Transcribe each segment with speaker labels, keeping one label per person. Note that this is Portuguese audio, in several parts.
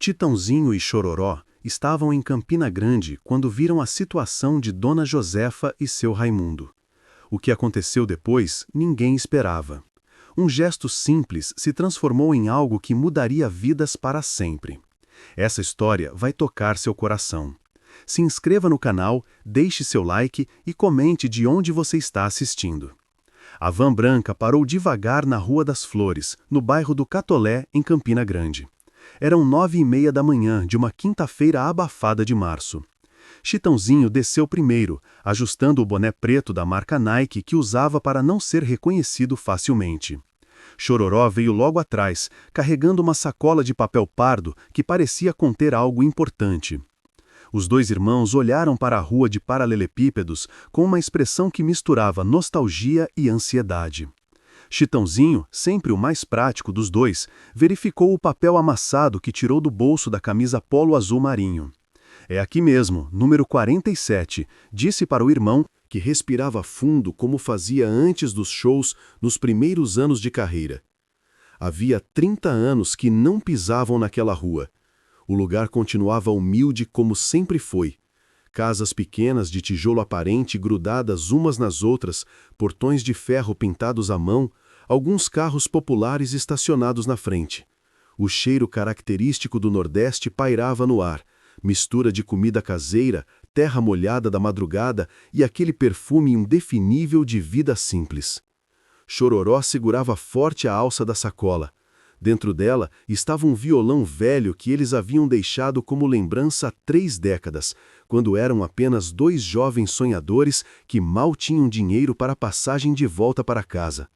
Speaker 1: Titãozinho e Chororó estavam em Campina Grande quando viram a situação de Dona Josefa e seu Raimundo. O que aconteceu depois, ninguém esperava. Um gesto simples se transformou em algo que mudaria vidas para sempre. Essa história vai tocar seu coração. Se inscreva no canal, deixe seu like e comente de onde você está assistindo. A van branca parou devagar na Rua das Flores, no bairro do Catolé, em Campina Grande. Eram 9h30 da manhã de uma quinta-feira abafada de março. Chitãozinho desceu primeiro, ajustando o boné preto da marca Nike que usava para não ser reconhecido facilmente. Chororó veio logo atrás, carregando uma sacola de papel pardo que parecia conter algo importante. Os dois irmãos olharam para a rua de paralelepípedos com uma expressão que misturava nostalgia e ansiedade. Chitãozinho, sempre o mais prático dos dois, verificou o papel amassado que tirou do bolso da camisa polo azul marinho. "É aqui mesmo, número 47", disse para o irmão, que respirava fundo como fazia antes dos shows nos primeiros anos de carreira. Havia 30 anos que não pisavam naquela rua. O lugar continuava humilde como sempre foi. Casas pequenas de tijolo aparente grudadas umas nas outras, portões de ferro pintados à mão, alguns carros populares estacionados na frente. O cheiro característico do Nordeste pairava no ar, mistura de comida caseira, terra molhada da madrugada e aquele perfume indefinível de vida simples. Chororó segurava forte a alça da sacola. Dentro dela estava um violão velho que eles haviam deixado como lembrança há 3 décadas, quando eram apenas 2 jovens sonhadores que mal tinham dinheiro para a passagem de volta para casa.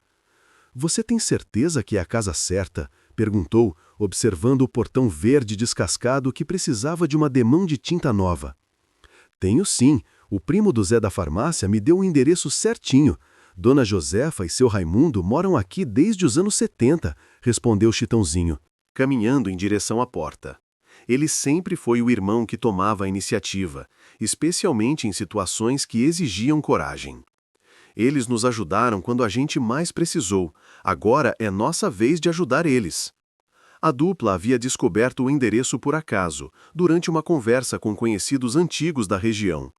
Speaker 1: "Você tem certeza que é a casa certa?", perguntou, observando o portão verde descascado que precisava de uma demão de tinta nova. "Tenho sim, o primo do Zé da farmácia me deu o endereço certinho. Dona Josefa e seu Raimundo moram aqui desde os anos 70, respondeu Chitãozinho, caminhando em direção à porta. Ele sempre foi o irmão que tomava a iniciativa, especialmente em situações que exigiam coragem. "Eles nos ajudaram quando a gente mais precisou. Agora é nossa vez de ajudar eles." A dupla havia descoberto o endereço por acaso, durante uma conversa com conhecidos antigos da região.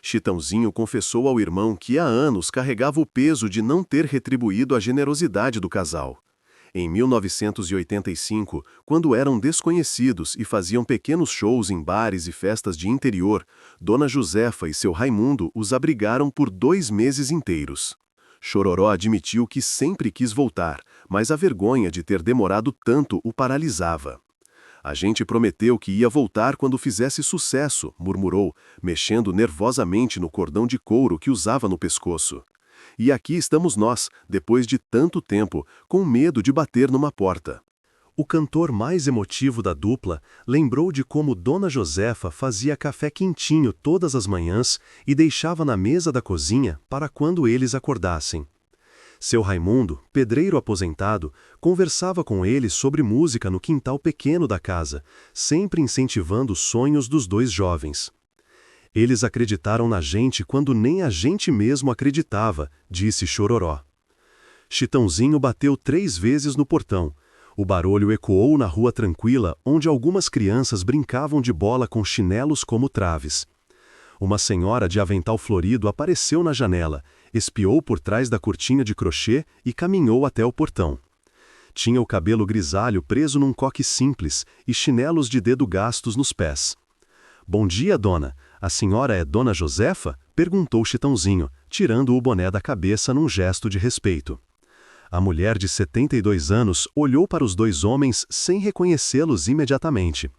Speaker 1: Chitãozinho confessou ao irmão que há anos carregava o peso de não ter retribuído a generosidade do casal. Em 1985, quando eram desconhecidos e faziam pequenos shows em bares e festas de interior, Dona Josefa e seu Raimundo os abrigaram por 2 meses inteiros. Chororó admitiu que sempre quis voltar, mas a vergonha de ter demorado tanto o paralisava. "A gente prometeu que ia voltar quando fizesse sucesso", murmurou, mexendo nervosamente no cordão de couro que usava no pescoço. "E aqui estamos nós, depois de tanto tempo, com medo de bater numa porta." O cantor mais emotivo da dupla lembrou de como Dona Josefa fazia café quentinho todas as manhãs e deixava na mesa da cozinha para quando eles acordassem. Seu Raimundo, pedreiro aposentado, conversava com ele sobre música no quintal pequeno da casa, sempre incentivando os sonhos dos 2 jovens. "Eles acreditaram na gente quando nem a gente mesmo acreditava", disse Chororó. Chitãozinho bateu 3 vezes no portão. O barulho ecoou na rua tranquila, onde algumas crianças brincavam de bola com chinelos como traves. Uma senhora de avental florido apareceu na janela, espiou por trás da cortina de crochê e caminhou até o portão. Tinha o cabelo grisalho preso num coque simples e chinelos de dedo gastos nos pés. "Bom dia, dona. A senhora é Dona Josefa?", perguntou Chitãozinho, tirando o boné da cabeça num gesto de respeito. A mulher de 72 anos olhou para os 2 homens sem reconhecê-los imediatamente.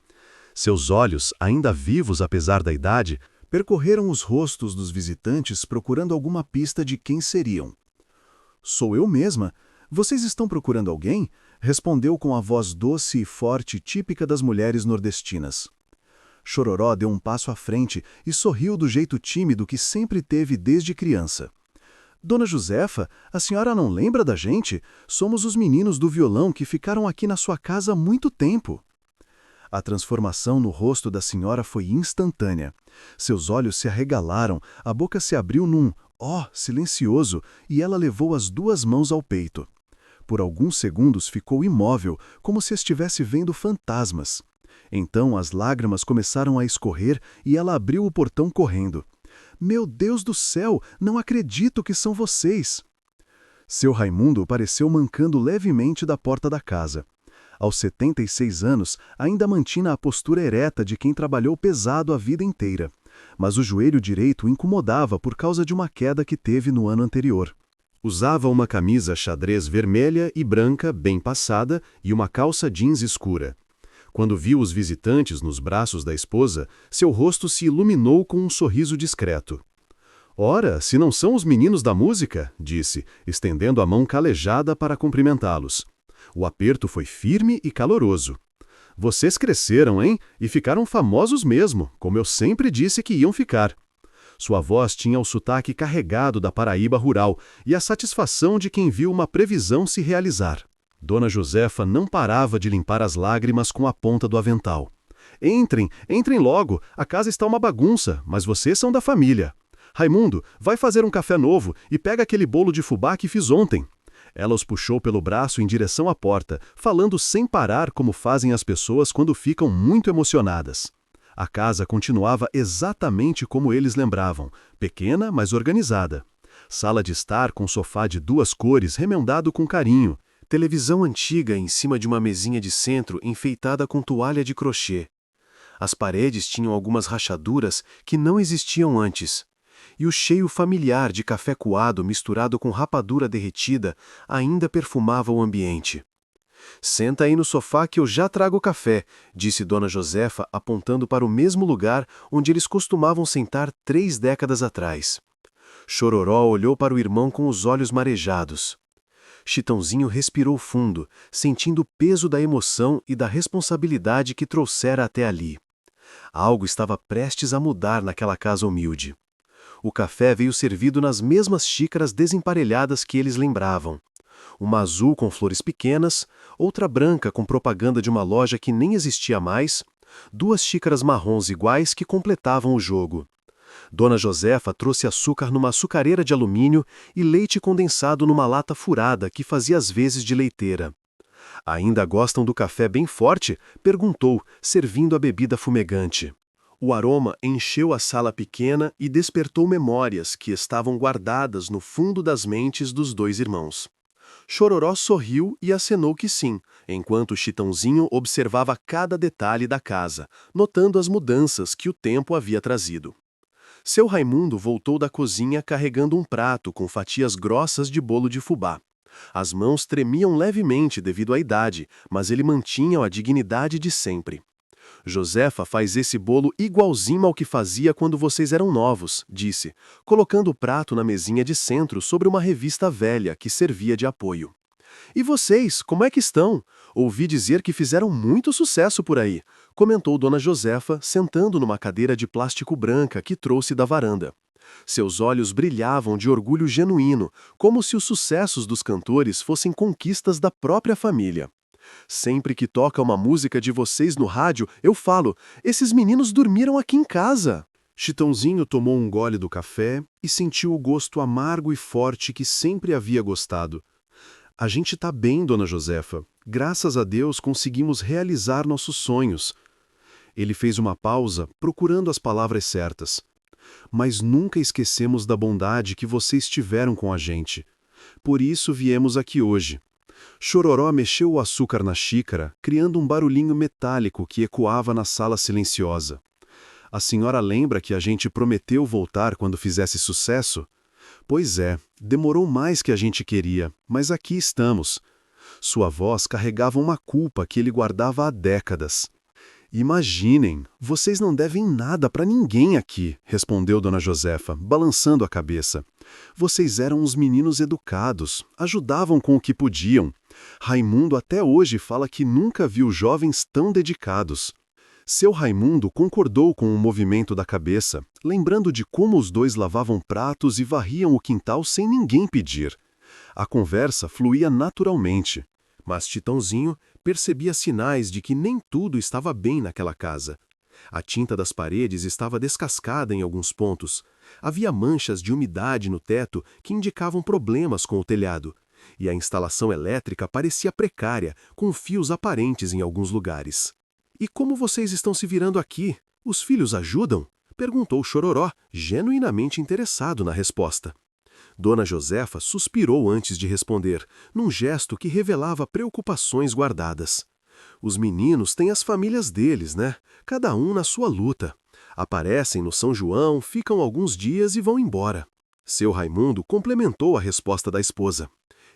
Speaker 1: Seus olhos, ainda vivos apesar da idade, percorreram os rostos dos visitantes procurando alguma pista de quem seriam. "Sou eu mesma. Vocês estão procurando alguém?", respondeu com a voz doce e forte típica das mulheres nordestinas. Chororó deu um passo à frente e sorriu do jeito tímido que sempre teve desde criança. "Dona Josefa, a senhora não lembra da gente? Somos os meninos do violão que ficaram aqui na sua casa há muito tempo." A transformação no rosto da senhora foi instantânea. Seus olhos se arregalaram, a boca se abriu num "ó" silencioso e ela levou as 2 mãos ao peito. Por alguns segundos ficou imóvel, como se estivesse vendo fantasmas. Então as lágrimas começaram a escorrer e ela abriu o portão correndo. Meu Deus do céu, não acredito que são vocês! Seu Raimundo pareceu mancando levemente da porta da casa. Aos 76 anos, ainda mantinha a postura ereta de quem trabalhou pesado a vida inteira. Mas o joelho direito o incomodava por causa de uma queda que teve no ano anterior. Usava uma camisa xadrez vermelha e branca bem passada e uma calça jeans escura. Quando viu os visitantes nos braços da esposa, seu rosto se iluminou com um sorriso discreto. Ora, se não são os meninos da música, disse, estendendo a mão calejada para cumprimentá-los. O aperto foi firme e caloroso. Vocês cresceram, hein? E ficaram famosos mesmo, como eu sempre disse que iam ficar. Sua voz tinha o sotaque carregado da Paraíba rural e a satisfação de quem viu uma previsão se realizar. Dona Josefa não parava de limpar as lágrimas com a ponta do avental. Entrem, entrem logo, a casa está uma bagunça, mas vocês são da família. Raimundo, vai fazer um café novo e pega aquele bolo de fubá que fiz ontem. Ela os puxou pelo braço em direção à porta, falando sem parar como fazem as pessoas quando ficam muito emocionadas. A casa continuava exatamente como eles lembravam, pequena, mas organizada. Sala de estar com sofá de 2 cores remendado com carinho, televisão antiga em cima de uma mesinha de centro enfeitada com toalha de crochê. As paredes tinham algumas rachaduras que não existiam antes. E o cheiro familiar de café coado misturado com rapadura derretida ainda perfumava o ambiente. «Senta aí no sofá que eu já trago o café», disse Dona Josefa, apontando para o mesmo lugar onde eles costumavam sentar 3 décadas atrás. Chororó olhou para o irmão com os olhos marejados. Chitãozinho respirou fundo, sentindo o peso da emoção e da responsabilidade que trouxera até ali. Algo estava prestes a mudar naquela casa humilde. O café veio servido nas mesmas xícaras desemparelhadas que eles lembravam. Uma azul com flores pequenas, outra branca com propaganda de uma loja que nem existia mais, 2 xícaras marrons iguais que completavam o jogo. Dona Josefa trouxe açúcar numa açucareira de alumínio e leite condensado numa lata furada que fazia as vezes de leiteira. «Ainda gostam do café bem forte?» perguntou, servindo a bebida fumegante. O aroma encheu a sala pequena e despertou memórias que estavam guardadas no fundo das mentes dos 2 irmãos. Chororó sorriu e acenou que sim, enquanto Chitãozinho observava cada detalhe da casa, notando as mudanças que o tempo havia trazido. Seu Raimundo voltou da cozinha carregando um prato com fatias grossas de bolo de fubá. As mãos tremiam levemente devido à idade, mas ele mantinha a dignidade de sempre. «Josefa faz esse bolo igualzinho ao que fazia quando vocês eram novos», disse, colocando o prato na mesinha de centro sobre uma revista velha que servia de apoio. «E vocês, como é que estão? Ouvi dizer que fizeram muito sucesso por aí», comentou Dona Josefa, sentando numa cadeira de plástico branca que trouxe da varanda. Seus olhos brilhavam de orgulho genuíno, como se os sucessos dos cantores fossem conquistas da própria família. «Sempre que toca uma música de vocês no rádio, eu falo, esses meninos dormiram aqui em casa». Chitãozinho tomou um gole do café e sentiu o gosto amargo e forte que sempre havia gostado. «A gente tá bem, Dona Josefa. Graças a Deus conseguimos realizar nossos sonhos». Ele fez uma pausa, procurando as palavras certas. «Mas nunca esquecemos da bondade que vocês tiveram com a gente. Por isso viemos aqui hoje». Chororó mexeu o açúcar na xícara, criando um barulhinho metálico que ecoava na sala silenciosa. «A senhora lembra que a gente prometeu voltar quando fizesse sucesso? Pois é, demorou mais que a gente queria, mas aqui estamos». Sua voz carregava uma culpa que ele guardava há décadas. «Imaginem, vocês não devem nada para ninguém aqui», respondeu Dona Josefa, balançando a cabeça. «Vocês eram uns meninos educados, ajudavam com o que podiam. Raimundo até hoje fala que nunca viu jovens tão dedicados». Seu Raimundo concordou com o movimento da cabeça, lembrando de como os 2 lavavam pratos e varriam o quintal sem ninguém pedir. A conversa fluía naturalmente. Mas Chitãozinho percebia sinais de que nem tudo estava bem naquela casa. A tinta das paredes estava descascada em alguns pontos. Havia manchas de umidade no teto que indicavam problemas com o telhado. E a instalação elétrica parecia precária, com fios aparentes em alguns lugares. E como vocês estão se virando aqui? Os filhos ajudam? Perguntou Chororó, genuinamente interessado na resposta. Dona Josefa suspirou antes de responder, num gesto que revelava preocupações guardadas. Os meninos têm as famílias deles, né? Cada um na sua luta. Aparecem no São João, ficam alguns dias e vão embora. Seu Raimundo complementou a resposta da esposa.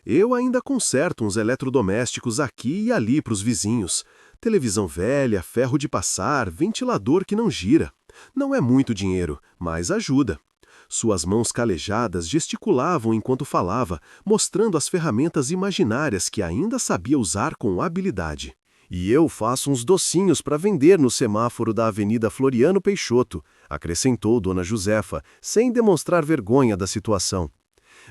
Speaker 1: Eu ainda conserto uns eletrodomésticos aqui e ali para os vizinhos. Televisão velha, ferro de passar, ventilador que não gira. Não é muito dinheiro, mas ajuda. Suas mãos calejadas gesticulavam enquanto falava, mostrando as ferramentas imaginárias que ainda sabia usar com habilidade. E eu faço uns docinhos para vender no semáforo da Avenida Floriano Peixoto, acrescentou Dona Josefa, sem demonstrar vergonha da situação.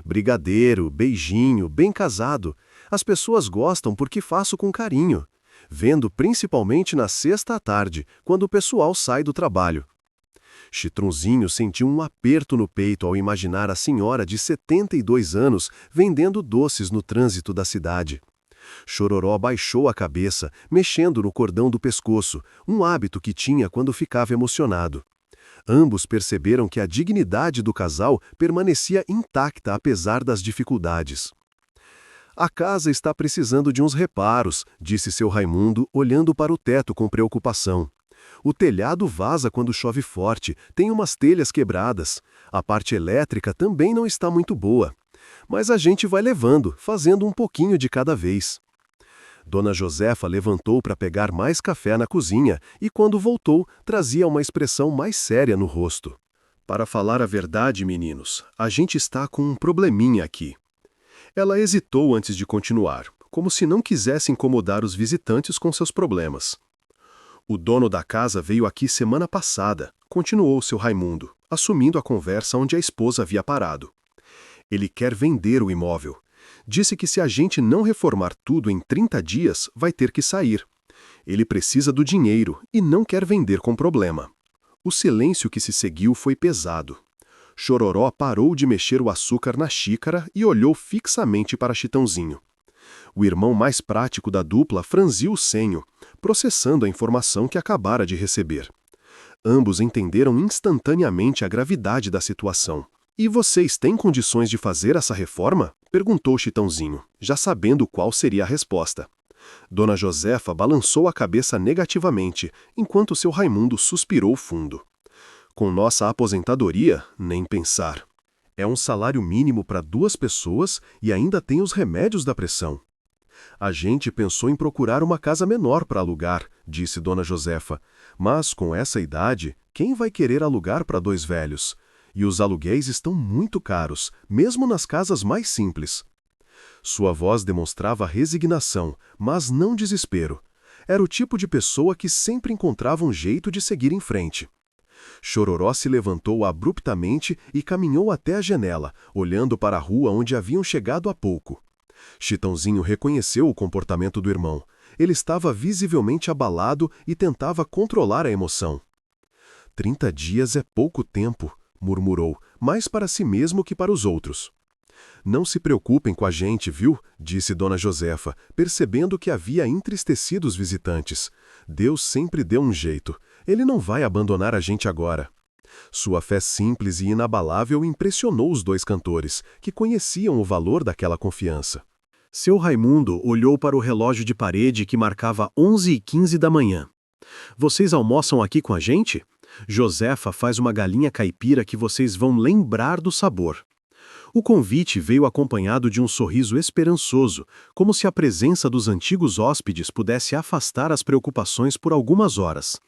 Speaker 1: Brigadeiro, beijinho, bem casado. As pessoas gostam porque faço com carinho. Vendo principalmente na sexta à tarde, quando o pessoal sai do trabalho. Chitrunzinho sentiu um aperto no peito ao imaginar a senhora de 72 anos vendendo doces no trânsito da cidade. Chororó baixou a cabeça, mexendo no cordão do pescoço, um hábito que tinha quando ficava emocionado. Ambos perceberam que a dignidade do casal permanecia intacta apesar das dificuldades. A casa está precisando de uns reparos, disse seu Raimundo, olhando para o teto com preocupação. O telhado vaza quando chove forte, tem umas telhas quebradas. A parte elétrica também não está muito boa. Mas a gente vai levando, fazendo um pouquinho de cada vez. Dona Josefa levantou para pegar mais café na cozinha e, quando voltou, trazia uma expressão mais séria no rosto. Para falar a verdade, meninos, a gente está com um probleminha aqui. Ela hesitou antes de continuar, como se não quisesse incomodar os visitantes com seus problemas. O dono da casa veio aqui semana passada, continuou seu Raimundo, assumindo a conversa onde a esposa havia parado. Ele quer vender o imóvel. Disse que se a gente não reformar tudo em 30 dias, vai ter que sair. Ele precisa do dinheiro e não quer vender com problema. O silêncio que se seguiu foi pesado. Chororó parou de mexer o açúcar na xícara e olhou fixamente para Chitãozinho. O irmão mais prático da dupla franziu o senho, processando a informação que acabara de receber. Ambos entenderam instantaneamente a gravidade da situação. E vocês têm condições de fazer essa reforma? Perguntou Chitãozinho, já sabendo qual seria a resposta. Dona Josefa balançou a cabeça negativamente, enquanto seu Raimundo suspirou fundo. Com nossa aposentadoria, nem pensar. É um salário mínimo para 2 pessoas e ainda tem os remédios da pressão. A gente pensou em procurar uma casa menor para alugar, disse Dona Josefa. Mas com essa idade, quem vai querer alugar para 2 velhos? E os aluguéis estão muito caros, mesmo nas casas mais simples. Sua voz demonstrava resignação, mas não desespero. Era o tipo de pessoa que sempre encontrava um jeito de seguir em frente. Chororó se levantou abruptamente e caminhou até a janela, olhando para a rua onde haviam chegado há pouco. Chitãozinho reconheceu o comportamento do irmão. Ele estava visivelmente abalado e tentava controlar a emoção. 30 dias é pouco tempo, murmurou, mais para si mesmo que para os outros. Não se preocupem com a gente, viu? Disse Dona Josefa, percebendo que havia entristecido os visitantes. Deus sempre deu um jeito. Ele não vai abandonar a gente agora. Sua fé simples e inabalável impressionou os 2 cantores, que conheciam o valor daquela confiança. Seu Raimundo olhou para o relógio de parede que marcava 11h15 da manhã. Vocês almoçam aqui com a gente? Josefa faz uma galinha caipira que vocês vão lembrar do sabor. O convite veio acompanhado de um sorriso esperançoso, como se a presença dos antigos hóspedes pudesse afastar as preocupações por algumas horas.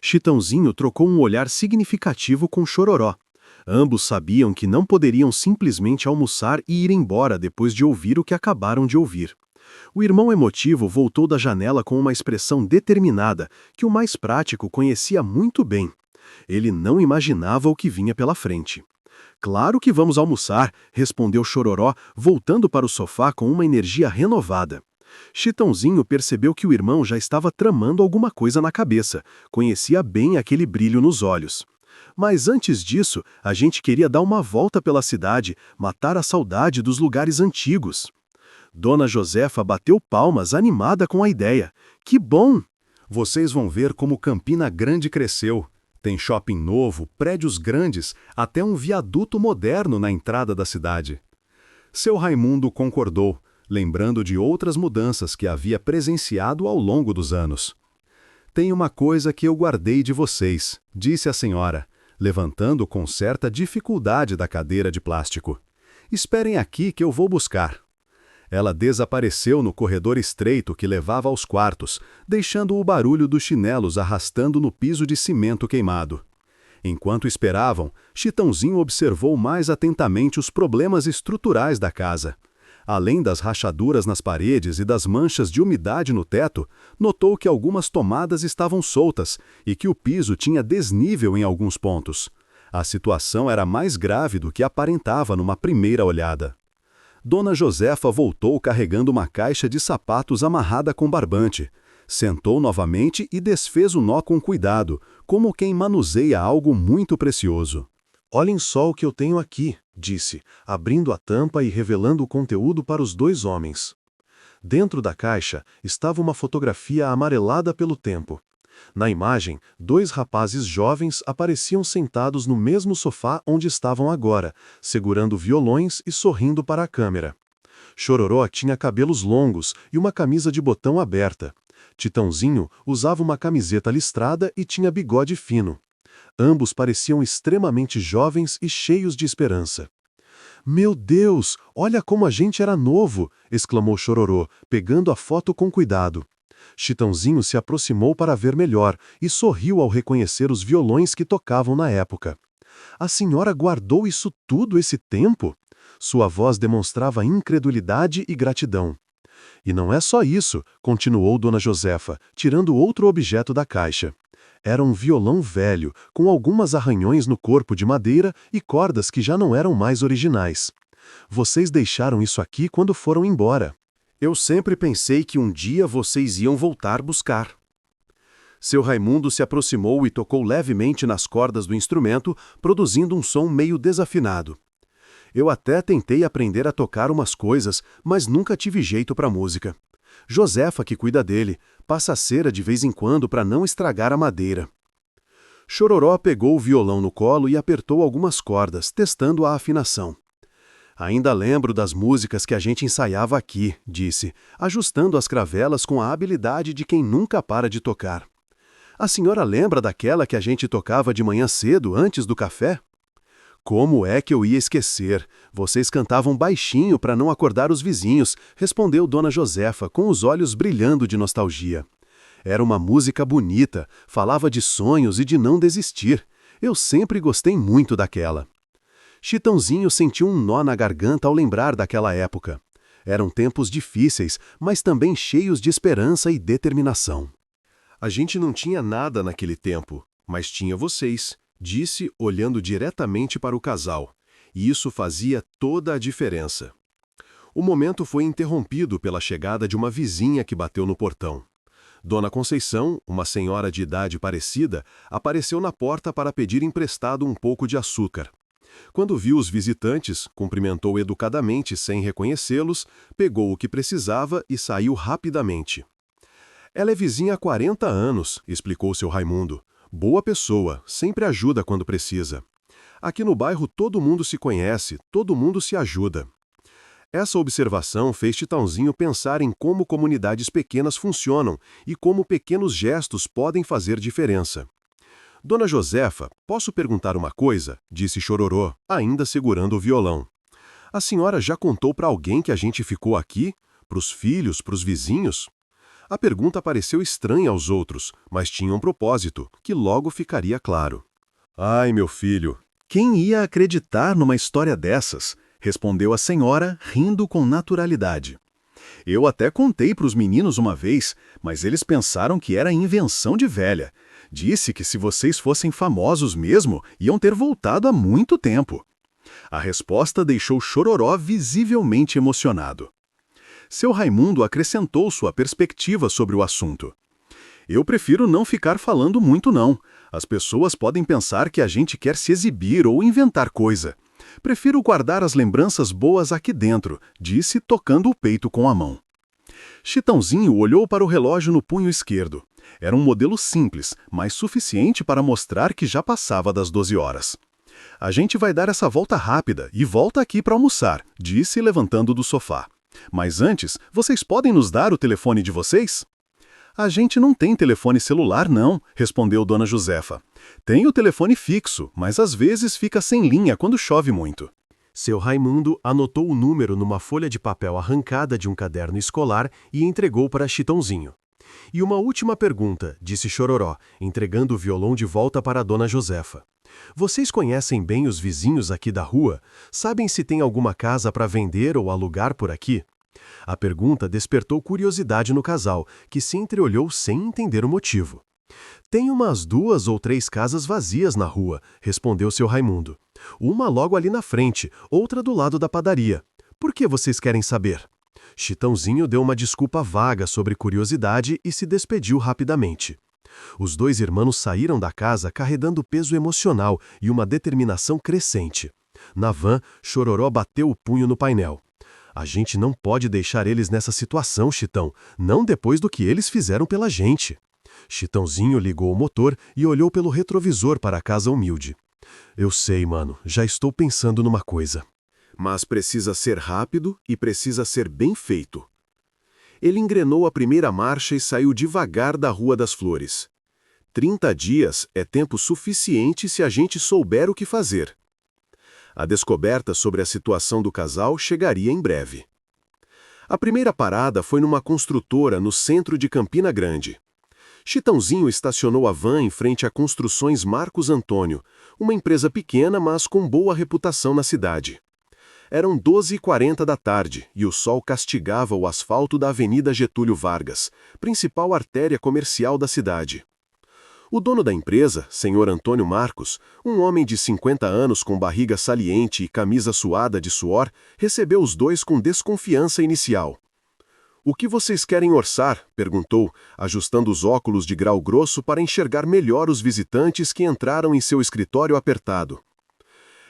Speaker 1: Chitãozinho trocou um olhar significativo com Chororó. Ambos sabiam que não poderiam simplesmente almoçar e ir embora depois de ouvir o que acabaram de ouvir. O irmão emotivo voltou da janela com uma expressão determinada, que o mais prático conhecia muito bem. Ele não imaginava o que vinha pela frente. Claro que vamos almoçar, respondeu Chororó, voltando para o sofá com uma energia renovada. Chitãozinho percebeu que o irmão já estava tramando alguma coisa na cabeça, conhecia bem aquele brilho nos olhos. Mas antes disso, a gente queria dar uma volta pela cidade, matar a saudade dos lugares antigos. Dona Josefa bateu palmas animada com a ideia. Que bom! Vocês vão ver como Campina Grande cresceu. Tem shopping novo, prédios grandes, até um viaduto moderno na entrada da cidade. Seu Raimundo concordou, lembrando de outras mudanças que havia presenciado ao longo dos anos. Tem uma coisa que eu guardei de vocês, disse a senhora, levantando com certa dificuldade da cadeira de plástico. Esperem aqui que eu vou buscar. Ela desapareceu no corredor estreito que levava aos quartos, deixando o barulho dos chinelos arrastando no piso de cimento queimado. Enquanto esperavam, Chitãozinho observou mais atentamente os problemas estruturais da casa. Além das rachaduras nas paredes e das manchas de umidade no teto, notou que algumas tomadas estavam soltas e que o piso tinha desnível em alguns pontos. A situação era mais grave do que aparentava numa primeira olhada. Dona Josefa voltou carregando uma caixa de sapatos amarrada com barbante. Sentou novamente e desfez o nó com cuidado, como quem manuseia algo muito precioso.
Speaker 2: Olhem só o que eu tenho aqui, disse, abrindo a tampa e revelando o conteúdo para os dois homens. Dentro da caixa estava uma fotografia amarelada pelo tempo. Na imagem, dois rapazes jovens apareciam sentados no mesmo sofá onde estavam agora, segurando violões e sorrindo para a câmera. Chororó tinha cabelos longos e uma camisa de botão aberta. Titãozinho usava uma camiseta listrada e tinha bigode fino. Ambos pareciam extremamente jovens e cheios de esperança. "Meu Deus, olha como a gente era novo!" exclamou Chororó, pegando a foto com cuidado. Chitãozinho se aproximou para ver melhor e sorriu ao reconhecer os violões que tocavam na época. "A senhora guardou isso tudo esse tempo?" Sua voz demonstrava incredulidade e gratidão. "E não é só isso", continuou Dona Josefa, tirando outro objeto da caixa. Era um violão velho, com algumas arranhões no corpo de madeira e cordas que já não eram mais originais. "Vocês deixaram isso aqui quando foram embora."
Speaker 1: Eu sempre pensei que um dia vocês iam voltar buscar. Seu Raimundo se aproximou e tocou levemente nas cordas do instrumento, produzindo um som meio desafinado. Eu até tentei aprender a tocar umas coisas, mas nunca tive jeito para música. Josefa, que cuida dele, passa cera de vez em quando para não estragar a madeira. Chororó pegou o violão no colo e apertou algumas cordas, testando a afinação. "Ainda lembro das músicas que a gente ensaiava aqui", disse, ajustando as cravelas com a habilidade de quem nunca para de tocar. "A senhora lembra daquela que a gente tocava de manhã cedo, antes do café?" "Como é que eu ia esquecer? Vocês cantavam baixinho para não acordar os vizinhos", respondeu Dona Josefa, com os olhos brilhando de nostalgia. "Era uma música bonita, falava de sonhos e de não desistir. Eu sempre gostei muito daquela." Chitãozinho sentiu um nó na garganta ao lembrar daquela época. Eram tempos difíceis, mas também cheios de esperança e determinação. "A gente não tinha nada naquele tempo, mas tinha vocês", disse, olhando diretamente para o casal. E isso fazia toda a diferença. O momento foi interrompido pela chegada de uma vizinha que bateu no portão. Dona Conceição, uma senhora de idade parecida, apareceu na porta para pedir emprestado um pouco de açúcar. Quando viu os visitantes, cumprimentou educadamente sem reconhecê-los, pegou o que precisava e saiu rapidamente. "Ela é vizinha há 40 anos", explicou seu Raimundo. "Boa pessoa, sempre ajuda quando precisa. Aqui no bairro todo mundo se conhece, todo mundo se ajuda." Essa observação fez Chitãozinho pensar em como comunidades pequenas funcionam e como pequenos gestos podem fazer diferença. "Dona Josefa, posso perguntar uma coisa?", disse Chororó, ainda segurando o violão. "A senhora já contou para alguém que a gente ficou aqui? Para os filhos, para os vizinhos?" A pergunta pareceu estranha aos outros, mas tinha um propósito, que logo ficaria claro. "Ai, meu filho, quem ia acreditar numa história dessas?", respondeu a senhora, rindo com naturalidade. "Eu até contei para os meninos uma vez, mas eles pensaram que era invenção de velha. Disse que se vocês fossem famosos mesmo, iam ter voltado há muito tempo." A resposta deixou Chororó visivelmente emocionado. Seu Raimundo acrescentou sua perspectiva sobre o assunto. "Eu prefiro não ficar falando muito não. As pessoas podem pensar que a gente quer se exibir ou inventar coisa. Prefiro guardar as lembranças boas aqui dentro", disse, tocando o peito com a mão. Chitãozinho olhou para o relógio no punho esquerdo. Era um modelo simples, mas suficiente para mostrar que já passava das 12 horas. A gente vai dar essa volta rápida e volta aqui para almoçar, disse levantando do sofá. Mas antes, vocês podem nos dar o telefone de vocês? A gente não tem telefone celular, não, respondeu Dona Josefa. Tem o telefone fixo, mas às vezes fica sem linha quando chove muito.
Speaker 2: Seu Raimundo anotou o número numa folha de papel arrancada de um caderno escolar e entregou para Chitãozinho. E uma última pergunta, disse Chororó, entregando o violão de volta para a Dona Josefa. Vocês conhecem bem os vizinhos aqui da rua? Sabem se tem alguma casa para vender ou alugar por aqui? A pergunta despertou curiosidade no casal, que se entreolhou sem entender o motivo. Tem umas 2 ou 3 casas vazias na rua, respondeu seu Raimundo. Uma logo ali na frente, outra do lado da padaria. Por que vocês querem saber? Chitãozinho deu uma desculpa vaga sobre curiosidade e se despediu rapidamente. Os 2 irmãos saíram da casa carregando peso emocional e uma determinação crescente. Na van, Chororó bateu o punho no painel. A gente não pode deixar eles nessa situação, Chitão, não depois do que eles fizeram pela gente. Chitãozinho ligou o motor e olhou pelo retrovisor para a casa humilde. Eu sei, mano, já estou pensando numa coisa.
Speaker 1: Mas precisa ser rápido e precisa ser bem feito. Ele engrenou a primeira marcha e saiu devagar da Rua das Flores. 30 dias é tempo suficiente se a gente souber o que fazer. A descoberta sobre a situação do casal chegaria em breve. A primeira parada foi numa construtora no centro de Campina Grande. Chitãozinho estacionou a van em frente a Construções Marcos Antônio, uma empresa pequena, mas com boa reputação na cidade. Eram 12h40 da tarde e o sol castigava o asfalto da Avenida Getúlio Vargas, principal artéria comercial da cidade. O dono da empresa, senhor Antônio Marcos, um homem de 50 anos com barriga saliente e camisa suada de suor, recebeu os 2 com desconfiança inicial. O que vocês querem orçar? Perguntou, ajustando os óculos de grau grosso para enxergar melhor os visitantes que entraram em seu escritório apertado.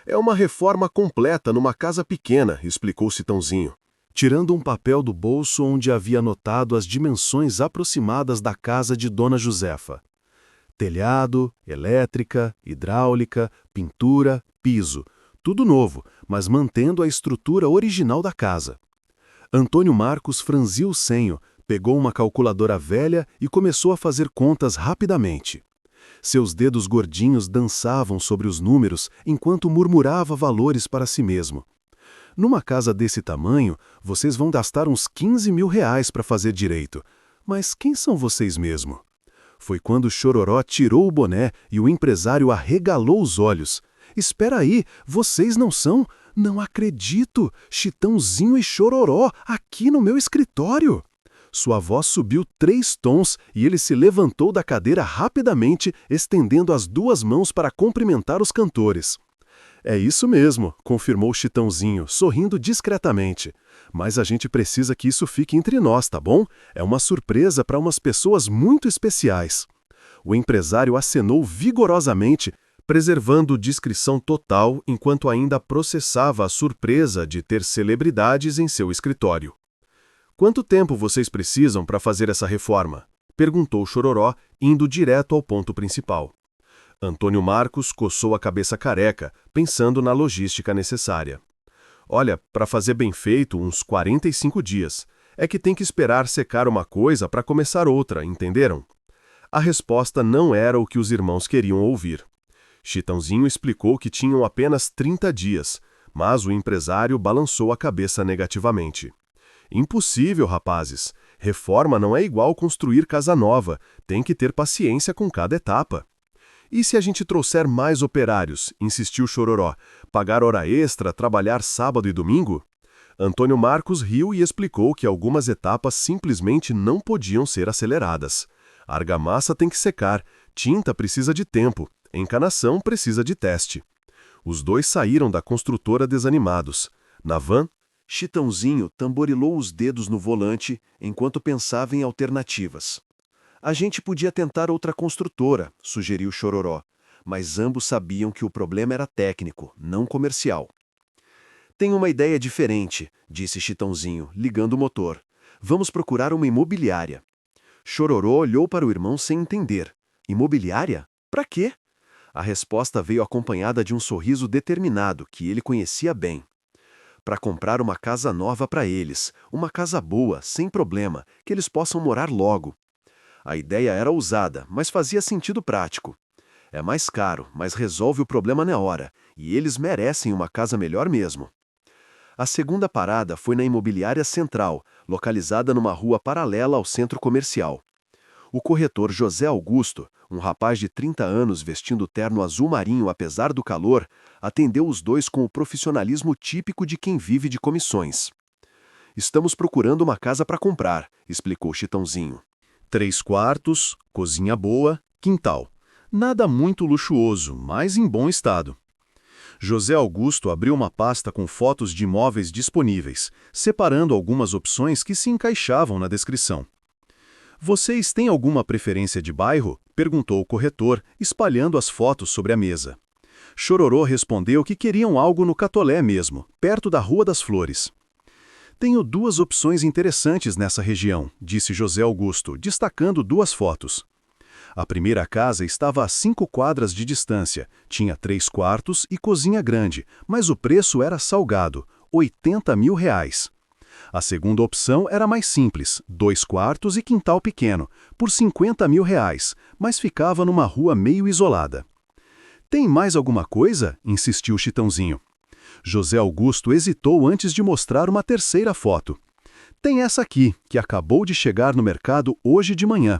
Speaker 1: É uma reforma completa numa casa pequena, explicou Chitãozinho, tirando um papel do bolso onde havia anotado as dimensões aproximadas da casa de Dona Josefa. Telhado, elétrica, hidráulica, pintura, piso. Tudo novo, mas mantendo a estrutura original da casa. Antônio Marcos franziu o senho, pegou uma calculadora velha e começou a fazer contas rapidamente. Seus dedos gordinhos dançavam sobre os números enquanto murmurava valores para si mesmo. Numa casa desse tamanho, vocês vão gastar uns 15 mil reais para fazer direito. Mas quem são vocês mesmo? Foi quando Chororó tirou o boné e o empresário arregalou os olhos. Espera aí, vocês não são? Não acredito! Chitãozinho e Chororó aqui no meu escritório! Sua voz subiu 3 tons e ele se levantou da cadeira rapidamente, estendendo as 2 mãos para cumprimentar os cantores. É isso mesmo, confirmou Chitãozinho, sorrindo discretamente. Mas a gente precisa que isso fique entre nós, tá bom? É uma surpresa para umas pessoas muito especiais. O empresário acenou vigorosamente, preservando discrição total enquanto ainda processava a surpresa de ter celebridades em seu escritório. Quanto tempo vocês precisam para fazer essa reforma? Perguntou Chororó, indo direto ao ponto principal. Antônio Marcos coçou a cabeça careca, pensando na logística necessária. Olha, para fazer bem feito, uns 45 dias. É que tem que esperar secar uma coisa para começar outra, entenderam? A resposta não era o que os irmãos queriam ouvir. Chitãozinho explicou que tinham apenas 30 dias, mas o empresário balançou a cabeça negativamente. Impossível, rapazes. Reforma não é igual construir casa nova, tem que ter paciência com cada etapa. E se a gente trouxer mais operários, insistiu Chororó, pagar hora extra, trabalhar sábado e domingo? Antônio Marcos riu e explicou que algumas etapas simplesmente não podiam ser aceleradas. A argamassa tem que secar, tinta precisa de tempo, encanação precisa de teste. Os 2 saíram da construtora desanimados. Na van, Chitãozinho tamborilou os dedos no volante enquanto pensava em alternativas. A gente podia tentar outra construtora, sugeriu Chororó, mas ambos sabiam que o problema era técnico, não comercial. Tenho uma ideia diferente, disse Chitãozinho, ligando o motor. Vamos procurar uma imobiliária.
Speaker 2: Chororô olhou para o irmão sem entender. Imobiliária? Para quê? A resposta veio acompanhada de um sorriso determinado que ele conhecia bem. Para comprar uma casa nova para eles, uma casa boa, sem problema, que eles possam morar logo. A ideia era ousada, mas fazia sentido prático. É mais caro, mas resolve o problema na hora, e eles merecem uma casa melhor mesmo. A segunda parada foi na Imobiliária Central, localizada numa rua paralela ao centro comercial. O corretor José Augusto, um rapaz de 30 anos vestindo terno azul marinho apesar do calor, atendeu os dois com o profissionalismo típico de quem vive de comissões. "Estamos procurando uma casa para comprar", explicou Chitãozinho. 3 quartos, cozinha boa, quintal. Nada muito luxuoso, mas em bom estado. José Augusto abriu uma pasta com fotos de imóveis disponíveis, separando algumas opções que se encaixavam na descrição. "Vocês têm alguma preferência de bairro?" perguntou o corretor, espalhando as fotos sobre a mesa. Chororô respondeu que queriam algo no Catolé mesmo, perto da Rua das Flores. "Tenho 2 opções interessantes nessa região", disse José Augusto, destacando 2 fotos. A primeira casa estava a 5 quadras de distância, tinha 3 quartos e cozinha grande, mas o preço era salgado, R$ 80 mil. A segunda opção era mais simples, 2 quartos e quintal pequeno, por R$ 50 mil, mas ficava numa rua meio isolada. "Tem mais alguma coisa?" insistiu Chitãozinho. José Augusto hesitou antes de mostrar uma terceira foto. "Tem essa aqui, que acabou de chegar no mercado hoje de manhã.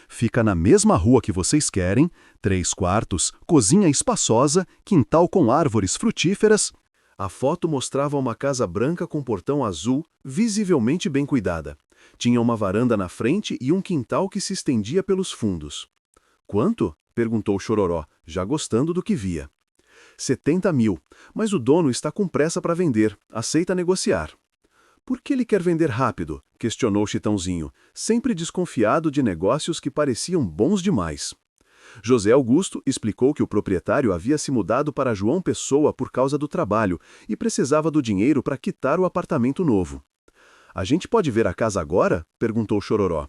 Speaker 2: Fica na mesma rua que vocês querem, 3 quartos, cozinha espaçosa, quintal com árvores frutíferas." A foto mostrava uma casa branca com portão azul, visivelmente bem cuidada. Tinha uma varanda na frente e um quintal que se estendia pelos fundos. "Quanto?" perguntou Chororó, já gostando do que via. 70 mil, mas o dono está com pressa para vender, aceita negociar." "Por que ele quer vender rápido?" questionou Chitãozinho, sempre desconfiado de negócios que pareciam bons demais. José Augusto explicou que o proprietário havia se mudado para João Pessoa por causa do trabalho e precisava do dinheiro para quitar o apartamento novo. "A gente pode ver a casa agora?" perguntou Chororó.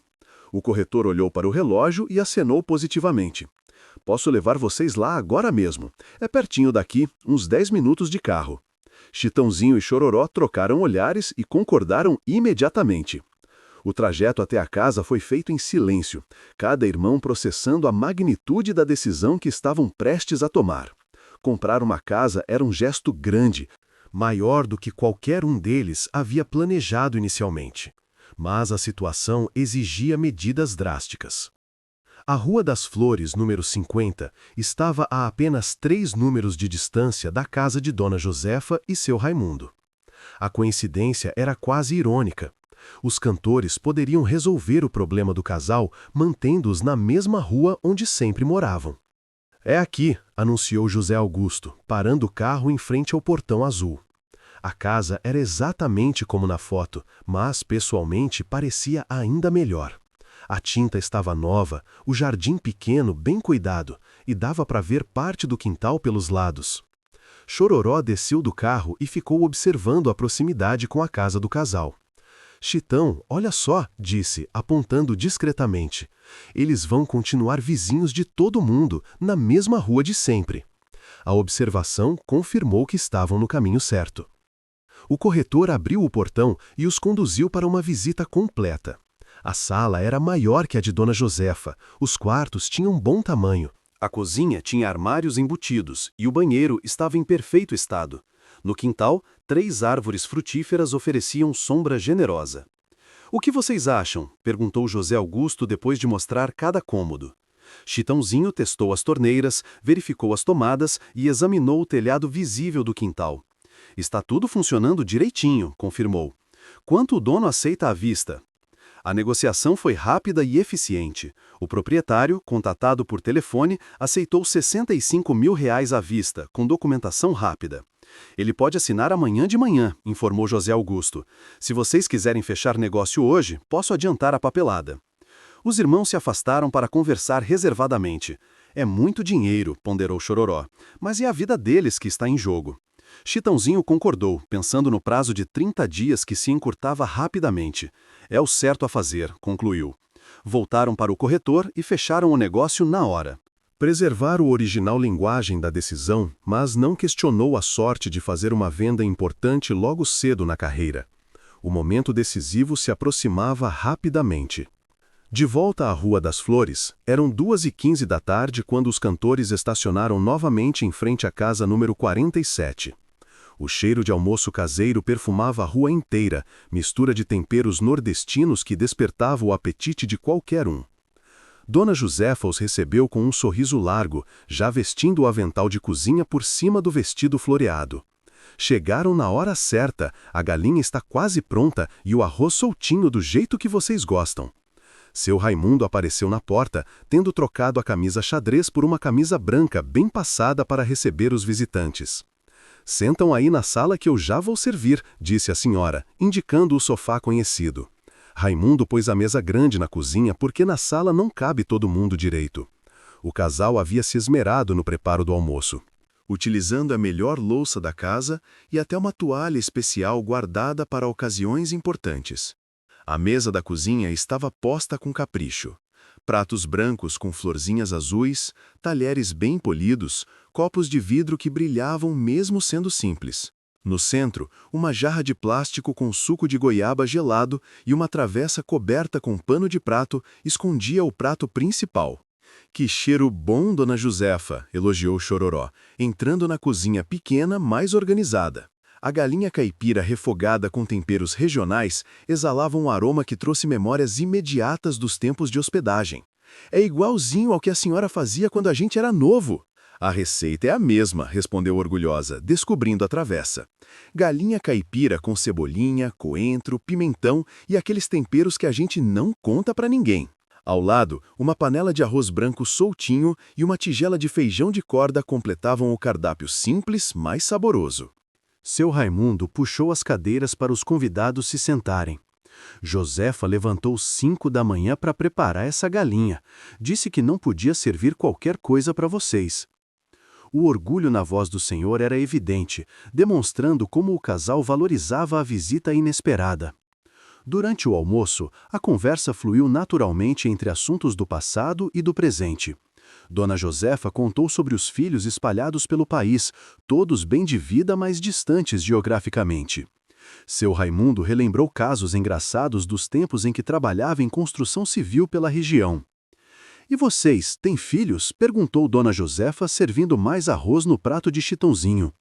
Speaker 2: O corretor olhou para o relógio e acenou positivamente. "Posso levar vocês lá agora mesmo. É pertinho daqui, uns 10 minutos de carro." Chitãozinho e Chororó trocaram olhares e concordaram imediatamente. O trajeto até a casa foi feito em silêncio, cada irmão processando a magnitude da decisão que estavam prestes a tomar. Comprar uma casa era um gesto grande, maior do que qualquer um deles havia planejado inicialmente. Mas a situação exigia medidas drásticas. A Rua das Flores, número 50, estava a apenas 3 números de distância da casa de Dona Josefa e seu Raimundo. A coincidência era quase irônica. Os cantores poderiam resolver o problema do casal mantendo-os na mesma rua onde sempre moravam. "É aqui", anunciou José Augusto, parando o carro em frente ao portão azul. A casa era exatamente como na foto, mas pessoalmente parecia ainda melhor. A tinta estava nova, o jardim pequeno bem cuidado, e dava para ver parte do quintal pelos lados. Chororó desceu do carro e ficou observando a proximidade com a casa do casal. "Chitão, olha só", disse, apontando discretamente. "Eles vão continuar vizinhos de todo mundo, na mesma rua de sempre." A observação confirmou que estavam no caminho certo. O corretor abriu o portão e os conduziu para uma visita completa. A sala era maior que a de Dona Josefa, os quartos tinham bom tamanho. A cozinha tinha armários embutidos e o banheiro estava em perfeito estado. No quintal, 3 árvores frutíferas ofereciam sombra generosa. "O que vocês acham?" perguntou José Augusto depois de mostrar cada cômodo. Chitãozinho testou as torneiras, verificou as tomadas e examinou o telhado visível do quintal. "Está tudo funcionando direitinho", confirmou. "Quanto o dono aceita à vista?" A negociação foi rápida e eficiente. O proprietário, contatado por telefone, aceitou R$ 65 mil à vista, com documentação rápida. "Ele pode assinar amanhã de manhã", informou José Augusto. "Se vocês quiserem fechar negócio hoje, posso adiantar a papelada." Os irmãos se afastaram para conversar reservadamente. "É muito dinheiro", ponderou Chororó, "mas é a vida deles que está em jogo." Chitãozinho concordou, pensando no prazo de 30 dias que se encurtava rapidamente. "É o certo a fazer", concluiu.
Speaker 1: Voltaram para o corretor e fecharam o negócio na hora.
Speaker 2: Preservar o original linguagem da decisão, mas não questionou a sorte de fazer uma venda importante logo cedo na carreira. O momento decisivo se aproximava rapidamente. De volta à Rua das Flores, eram 2h15 da tarde quando os cantores estacionaram novamente em frente à casa número 47. O cheiro de almoço caseiro perfumava a rua inteira, mistura de temperos nordestinos que despertava o apetite de qualquer um. Dona Josefa os recebeu com um sorriso largo, já vestindo o avental de cozinha por cima do vestido floreado. Chegaram na hora certa, a galinha está quase pronta e o arroz soltinho do jeito que vocês gostam. Seu Raimundo apareceu na porta, tendo trocado a camisa xadrez por uma camisa branca bem passada para receber os visitantes. Sentam aí na sala que eu já vou servir, disse a senhora, indicando o sofá conhecido. Raimundo pôs a mesa grande na cozinha porque na sala não cabe todo mundo direito. O casal havia se esmerado no preparo do almoço, utilizando a melhor louça da casa e até uma toalha especial guardada para ocasiões importantes. A mesa da cozinha estava posta com capricho. Pratos brancos com florzinhas azuis, talheres bem polidos, copos de vidro que brilhavam mesmo sendo simples. No centro, uma jarra de plástico com suco de goiaba gelado e uma travessa coberta com pano de prato escondia o prato principal. "Que cheiro bom, Dona Josefa!" elogiou Chororó, entrando na cozinha pequena, mais organizada. A galinha caipira refogada com temperos regionais exalava um aroma que trouxe memórias imediatas dos tempos de hospedagem. "É igualzinho ao que a senhora fazia quando a gente era novo." "A receita é a mesma", respondeu orgulhosa, descobrindo a travessa. Galinha caipira com cebolinha, coentro, pimentão e aqueles temperos que a gente não conta pra ninguém. Ao lado, uma panela de arroz branco soltinho e uma tigela de feijão de corda completavam o cardápio simples, mas saboroso. Seu Raimundo puxou as cadeiras para os convidados se sentarem. Josefa levantou 5 da manhã para preparar essa galinha. Disse que não podia servir qualquer coisa para vocês. O orgulho na voz do senhor era evidente, demonstrando como o casal valorizava a visita inesperada. Durante o almoço, a conversa fluiu naturalmente entre assuntos do passado e do presente. Dona Josefa contou sobre os filhos espalhados pelo país, todos bem de vida, mas distantes geograficamente. Seu Raimundo relembrou casos engraçados dos tempos em que trabalhava em construção civil pela região. "E vocês, têm filhos?" perguntou Dona Josefa, servindo mais arroz no prato de Chitãozinho.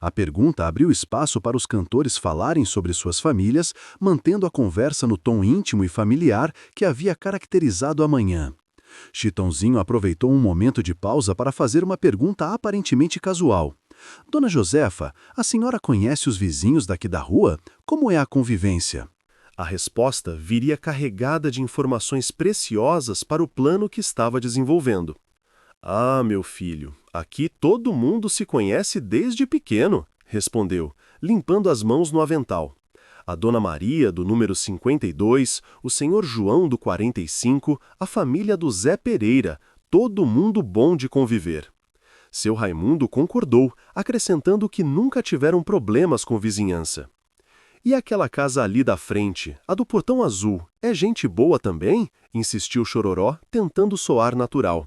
Speaker 2: A pergunta abriu espaço para os cantores falarem sobre suas famílias, mantendo a conversa no tom íntimo e familiar que havia caracterizado a manhã. Chitãozinho aproveitou um momento de pausa para fazer uma pergunta aparentemente casual. "Dona Josefa, a senhora conhece os vizinhos daqui da rua? Como é a convivência?" A resposta viria carregada de informações preciosas para o plano que estava desenvolvendo. "Ah, meu filho, aqui todo mundo se conhece desde pequeno", respondeu, limpando as mãos no avental. "A Dona Maria, do número 52, o senhor João, do 45, a família do Zé Pereira, todo mundo bom de conviver." Seu Raimundo concordou, acrescentando que nunca tiveram problemas com vizinhança. "E aquela casa ali da frente, a do portão azul, é gente boa também?" insistiu Chororó, tentando soar natural.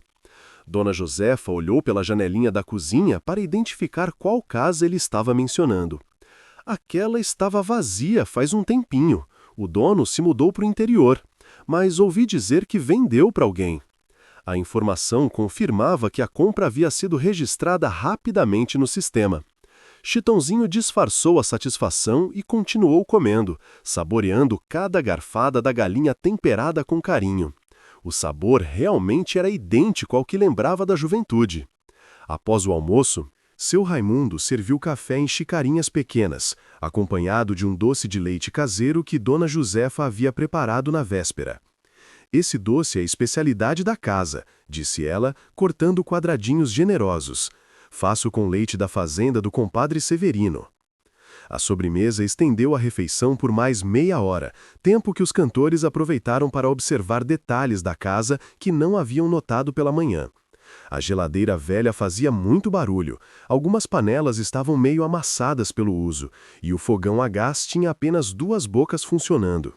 Speaker 2: Dona Josefa olhou pela janelinha da cozinha para identificar qual casa ele estava mencionando. "Aquela estava vazia faz um tempinho. O dono se mudou para o interior, mas ouvi dizer que vendeu para alguém." A informação confirmava que a compra havia sido registrada rapidamente no sistema. Chitãozinho disfarçou a satisfação e continuou comendo, saboreando cada garfada da galinha temperada com carinho. O sabor realmente era idêntico ao que lembrava da juventude. Após o almoço, seu Raimundo serviu café em xicrinhas pequenas, acompanhado de um doce de leite caseiro que Dona Josefa havia preparado na véspera. "Esse doce é a especialidade da casa", disse ela, cortando quadradinhos generosos. "Faço com leite da fazenda do compadre Severino." A sobremesa estendeu a refeição por mais meia hora, tempo que os cantores aproveitaram para observar detalhes da casa que não haviam notado pela manhã. A geladeira velha fazia muito barulho, algumas panelas estavam meio amassadas pelo uso, e o fogão a gás tinha apenas 2 bocas funcionando.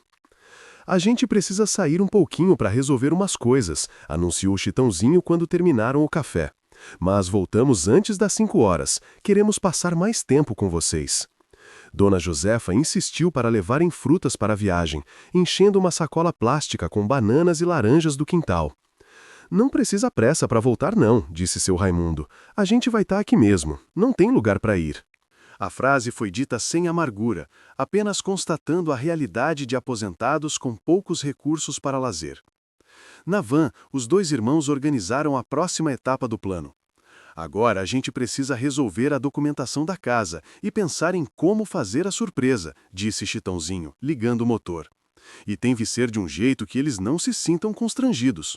Speaker 2: A gente precisa sair um pouquinho para resolver umas coisas, anunciou Chitãozinho quando terminaram o café. Mas voltamos antes das 5 horas. Queremos passar mais tempo com vocês. Dona Josefa insistiu para levarem frutas para a viagem, enchendo uma sacola plástica com bananas e laranjas do quintal. Não precisa pressa para voltar não, disse seu Raimundo. A gente vai estar aqui mesmo, não tem lugar para ir. A frase foi dita sem amargura, apenas constatando a realidade de aposentados com poucos recursos para lazer. Na van, os 2 irmãos organizaram a próxima etapa do plano. Agora a gente precisa resolver a documentação da casa e pensar em como fazer a surpresa, disse Chitãozinho, ligando o motor. E tem que ser de um jeito que eles não se sintam constrangidos.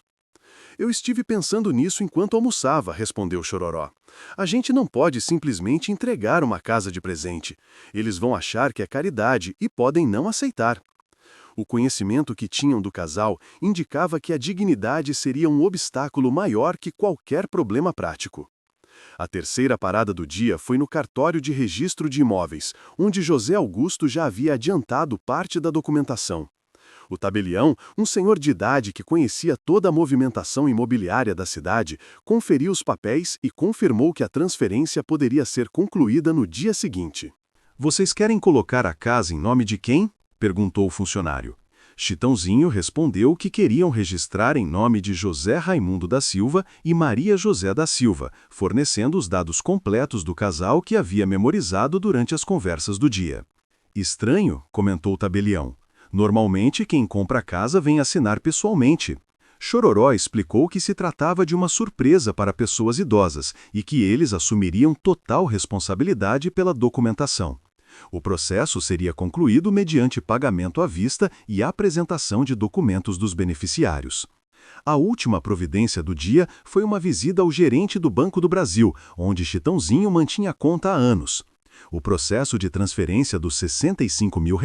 Speaker 2: Eu estive pensando nisso enquanto almoçava, respondeu Chororó. A gente não pode simplesmente entregar uma casa de presente. Eles vão achar que é caridade e podem não aceitar. O conhecimento que tinham do casal indicava que a dignidade seria um obstáculo maior que qualquer problema prático. A terceira parada do dia foi no cartório de registro de imóveis, onde José Augusto já havia adiantado parte da documentação. O tabelião, um senhor de idade que conhecia toda a movimentação imobiliária da cidade, conferiu os papéis e confirmou que a transferência poderia ser concluída no dia seguinte.
Speaker 1: Vocês querem colocar a casa em nome de quem? Perguntou o funcionário. Chitãozinho respondeu que queriam registrar em nome de José Raimundo da Silva e Maria José da Silva, fornecendo os dados completos do casal que havia memorizado durante as conversas do dia. Estranho, comentou o tabelião. Normalmente quem compra a casa vem assinar pessoalmente. Chororó explicou que se tratava de uma surpresa para pessoas idosas e que eles assumiriam total responsabilidade pela documentação. O processo seria concluído mediante pagamento à vista e apresentação de documentos dos beneficiários. A última providência do dia foi uma visita ao gerente do Banco do Brasil, onde Chitãozinho mantinha conta há anos. O processo de transferência dos R$ 65 mil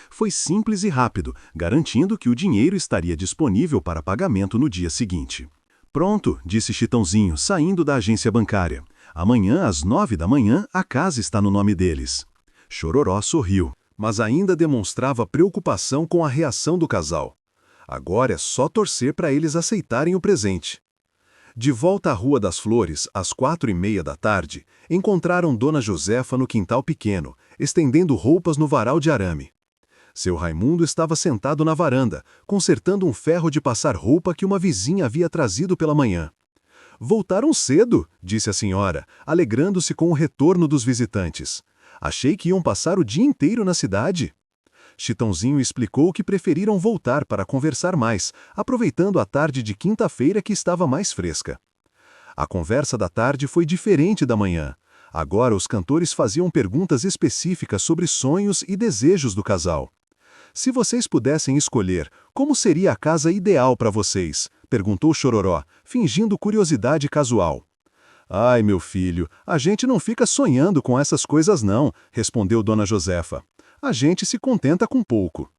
Speaker 1: foi simples e rápido, garantindo que o dinheiro estaria disponível para pagamento no dia seguinte. Pronto, disse Chitãozinho, saindo da agência bancária. Amanhã, às 9 da manhã, a casa está no nome deles. Chororó sorriu, mas ainda demonstrava preocupação com a reação do casal. Agora é só torcer para eles aceitarem o presente. De volta à Rua das Flores, às 4h30 da tarde, encontraram Dona Josefa no quintal pequeno, estendendo roupas no varal de arame. Seu Raimundo estava sentado na varanda, consertando um ferro de passar roupa que uma vizinha havia trazido pela manhã. Voltaram cedo, disse a senhora, alegrando-se com o retorno dos visitantes. Achei que iam passar o dia inteiro na cidade. Chitãozinho explicou que preferiram voltar para conversar mais, aproveitando a tarde de quinta-feira que estava mais fresca. A conversa da tarde foi diferente da manhã. Agora os cantores faziam perguntas específicas sobre sonhos e desejos do casal. Se vocês pudessem escolher, como seria a casa ideal para vocês? Perguntou Chororó, fingindo curiosidade casual. Ai, meu filho, a gente não fica sonhando com essas coisas não, respondeu Dona Josefa. A gente se contenta com pouco.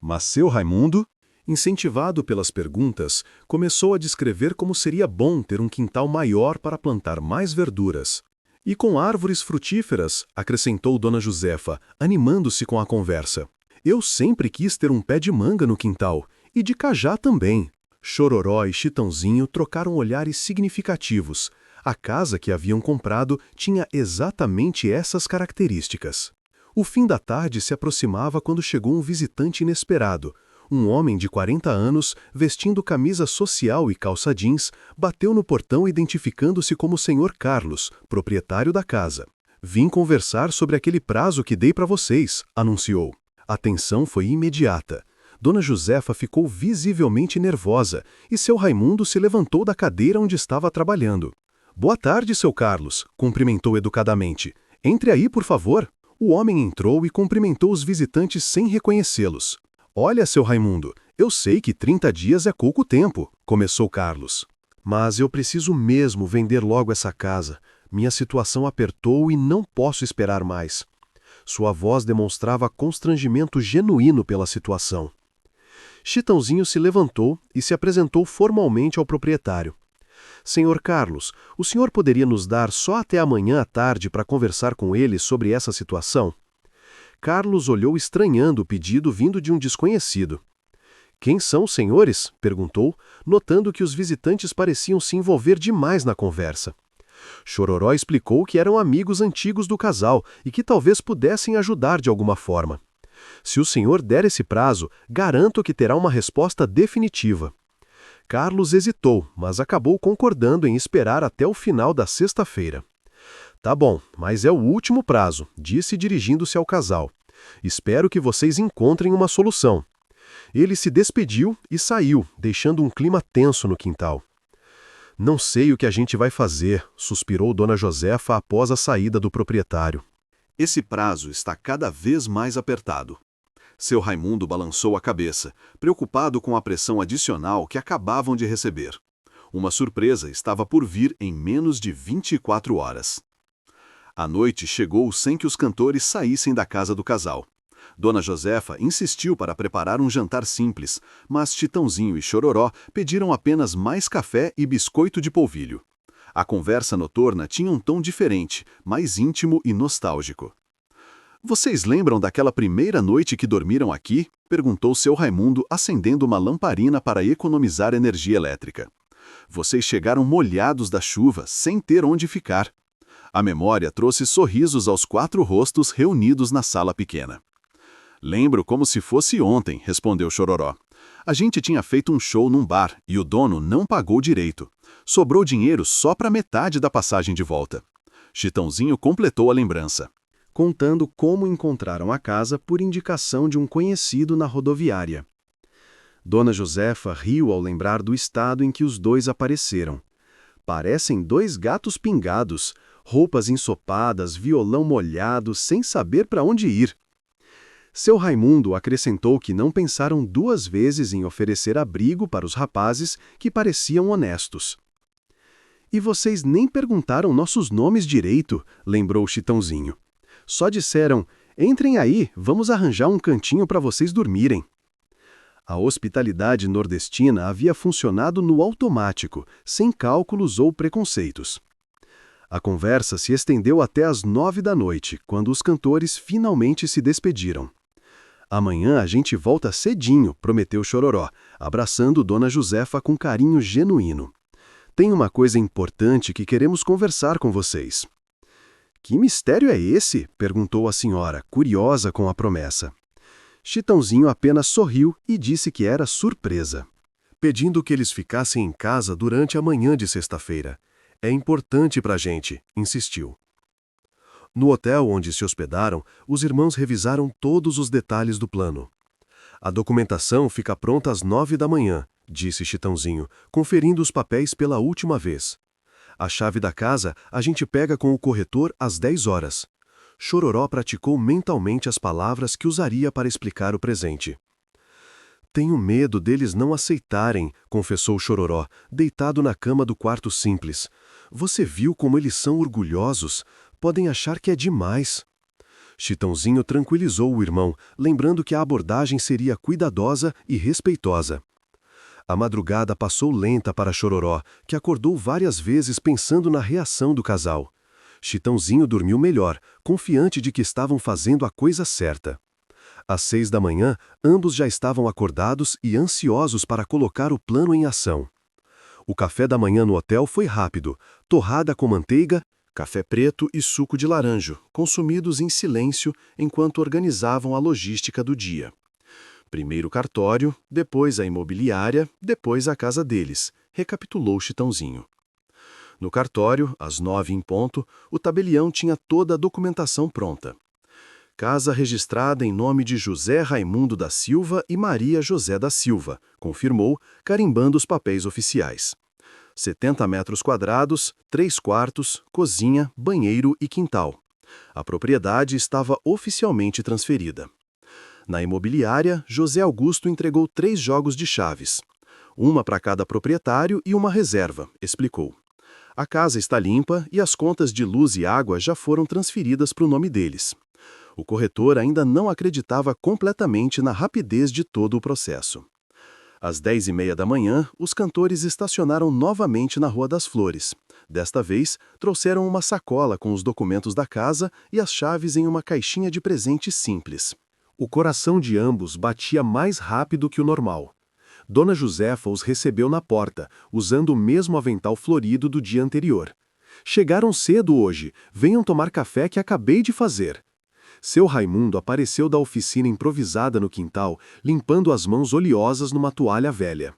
Speaker 1: Mas seu Raimundo, incentivado pelas perguntas, começou a descrever como seria bom ter um quintal maior para plantar mais verduras. E com árvores frutíferas, acrescentou Dona Josefa, animando-se com a conversa. Eu sempre quis ter um pé de manga no quintal, e de cajá também. Chororó e Chitãozinho trocaram olhares significativos. A casa que haviam comprado tinha exatamente essas características. O fim da tarde se aproximava quando chegou um visitante inesperado. Um homem de 40 anos, vestindo camisa social e calça jeans, bateu no portão identificando-se como o Sr. Carlos, proprietário da casa. Vim conversar sobre aquele prazo que dei para vocês, anunciou. A tensão foi imediata. Dona Josefa ficou visivelmente nervosa e seu Raimundo se levantou da cadeira onde estava trabalhando. Boa tarde, seu Carlos, cumprimentou educadamente. Entre aí, por favor. O homem entrou e cumprimentou os visitantes sem reconhecê-los. Olha, seu Raimundo, eu sei que 30 dias é pouco tempo, começou Carlos. Mas eu preciso mesmo vender logo essa casa. Minha situação apertou e não posso esperar mais. Sua voz demonstrava constrangimento genuíno pela situação. Chitãozinho se levantou e se apresentou formalmente ao proprietário. Senhor Carlos, o senhor poderia nos dar só até amanhã à tarde para conversar com ele sobre essa situação? Carlos olhou estranhando o pedido vindo de um desconhecido.
Speaker 2: Quem são os senhores? Perguntou, notando que os visitantes pareciam se envolver demais na conversa. Chororó explicou que eram amigos antigos do casal e que talvez pudessem ajudar de alguma forma. Se o senhor der esse prazo, garanto que terá uma resposta definitiva. Carlos hesitou, mas acabou concordando em esperar até o final da sexta-feira. Tá bom, mas é o último prazo, disse dirigindo-se ao casal. Espero que vocês encontrem uma solução. Ele se despediu e saiu, deixando um clima tenso no quintal. Não sei o que a gente vai fazer, suspirou Dona Josefa após a saída do proprietário.
Speaker 1: Esse prazo está cada vez mais apertado. Seu Raimundo balançou a cabeça, preocupado com a pressão adicional que acabavam de receber. Uma surpresa estava por vir em menos de 24 horas. A noite chegou sem que os cantores saíssem da casa do casal. Dona Josefa insistiu para preparar um jantar simples, mas Chitãozinho e Chororó pediram apenas mais café e biscoito de polvilho. A conversa noturna tinha um tom diferente, mais íntimo e nostálgico. Vocês lembram daquela primeira noite que dormiram aqui? Perguntou seu Raimundo, acendendo uma lamparina para economizar energia elétrica. Vocês chegaram molhados da chuva, sem ter onde ficar. A memória trouxe sorrisos aos 4 rostos reunidos na sala pequena. Lembro como se fosse ontem, respondeu Chororó. A gente tinha feito um show num bar e o dono não pagou direito. Sobrou dinheiro só para metade da passagem de volta. Chitãozinho completou a lembrança, contando como encontraram a casa por indicação de um conhecido na rodoviária. Dona Josefa riu ao lembrar do estado em que os dois apareceram. Parecem 2 gatos pingados, roupas ensopadas, violão molhado, sem saber para onde ir. Seu Raimundo acrescentou que não pensaram 2 vezes em oferecer abrigo para os rapazes que pareciam honestos. E vocês nem perguntaram nossos nomes direito, lembrou Chitãozinho. Só disseram, entrem aí, vamos arranjar um cantinho para vocês dormirem. A hospitalidade nordestina havia funcionado no automático, sem cálculos ou preconceitos. A conversa se estendeu até às 9 da noite, quando os cantores finalmente se despediram. Amanhã a gente volta cedinho, prometeu Chororó, abraçando Dona Josefa com carinho genuíno. Tem uma coisa importante que queremos conversar com vocês. Que mistério é esse? Perguntou a senhora, curiosa com a promessa. Chitãozinho apenas sorriu e disse que era surpresa, pedindo que eles ficassem em casa durante a manhã de sexta-feira. É importante pra gente, insistiu. No hotel onde se hospedaram, os irmãos revisaram todos os detalhes do plano. A documentação fica pronta às 9 da manhã, disse Chitãozinho, conferindo os papéis pela última vez. A chave da casa a gente pega com o corretor às 10 horas. Chororó praticou mentalmente as palavras que usaria para explicar o presente. Tenho medo deles não aceitarem, confessou Chororó, deitado na cama do quarto simples. Você viu como eles são orgulhosos? Podem achar que é demais. Chitãozinho tranquilizou o irmão, lembrando que a abordagem seria cuidadosa e respeitosa. A madrugada passou lenta para Chororó, que acordou várias vezes pensando na reação do casal. Chitãozinho dormiu melhor, confiante de que estavam fazendo a coisa certa. Às 6 da manhã, ambos já estavam acordados e ansiosos para colocar o plano em ação. O café da manhã no hotel foi rápido, torrada com manteiga, café preto e suco de laranjo, consumidos em silêncio enquanto organizavam a logística do dia. Primeiro o cartório, depois a imobiliária, depois a casa deles, recapitulou Chitãozinho. No cartório, às 9 em ponto, o tabelião tinha toda a documentação pronta. Casa registrada em nome de José Raimundo da Silva e Maria José da Silva, confirmou, carimbando os papéis oficiais. 70 metros quadrados, 3 quartos, cozinha, banheiro e quintal. A propriedade estava oficialmente transferida. Na imobiliária, José Augusto entregou 3 jogos de chaves. Uma para cada proprietário e uma reserva, explicou. A casa está limpa e as contas de luz e água já foram transferidas para o nome deles. O corretor ainda não acreditava completamente na rapidez de todo o processo. Às 10h30 da manhã, os cantores estacionaram novamente na Rua das Flores. Desta vez, trouxeram uma sacola com os documentos da casa e as chaves em uma caixinha de presente simples. O coração de ambos batia mais rápido que o normal.
Speaker 2: Dona Josefa os recebeu na porta, usando o mesmo avental florido do dia anterior. Chegaram cedo hoje, venham tomar café que acabei de fazer. Seu Raimundo apareceu da oficina improvisada no quintal, limpando as mãos oleosas numa toalha velha.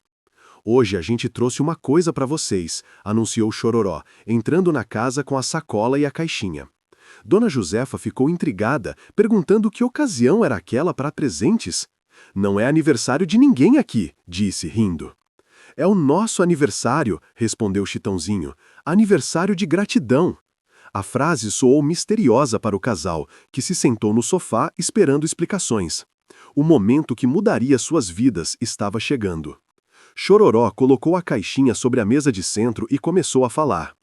Speaker 2: Hoje a gente trouxe uma coisa para vocês, anunciou Chororó, entrando na casa com a sacola e a caixinha. Dona Josefa ficou intrigada, perguntando que ocasião era aquela para presentes. Não é aniversário de ninguém aqui, disse, rindo. É o nosso aniversário, respondeu Chitãozinho. Aniversário de gratidão. A frase soou misteriosa para o casal, que se sentou no sofá esperando explicações. O momento que mudaria suas vidas estava chegando. Chororó colocou a caixinha sobre a mesa de centro e começou a falar.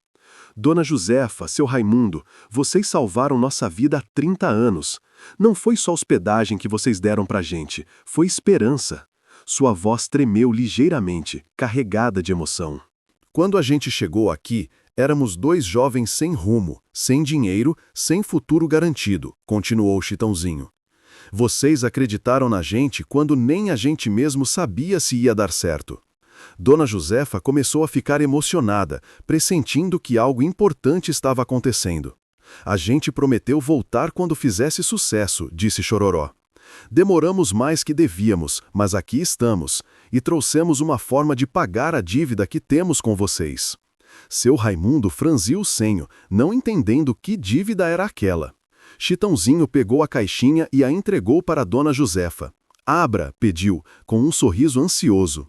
Speaker 2: Dona Josefa, seu Raimundo, vocês salvaram nossa vida há 30 anos. Não foi só hospedagem que vocês deram pra gente, foi esperança. Sua voz tremeu ligeiramente, carregada de emoção.
Speaker 1: Quando a gente chegou aqui, éramos dois jovens sem rumo, sem dinheiro, sem futuro garantido, continuou Chitãozinho. Vocês acreditaram na gente quando nem a gente mesmo sabia se ia dar certo. Dona Josefa começou a ficar emocionada, pressentindo que algo importante estava acontecendo. A gente prometeu voltar quando fizesse sucesso, disse Chororó. Demoramos mais que devíamos, mas aqui estamos, e trouxemos uma forma de pagar a dívida que temos com vocês. Seu Raimundo franziu o senho, não entendendo que dívida era aquela. Chitãozinho pegou a caixinha e a entregou para Dona Josefa. Abra, pediu, com um sorriso ansioso.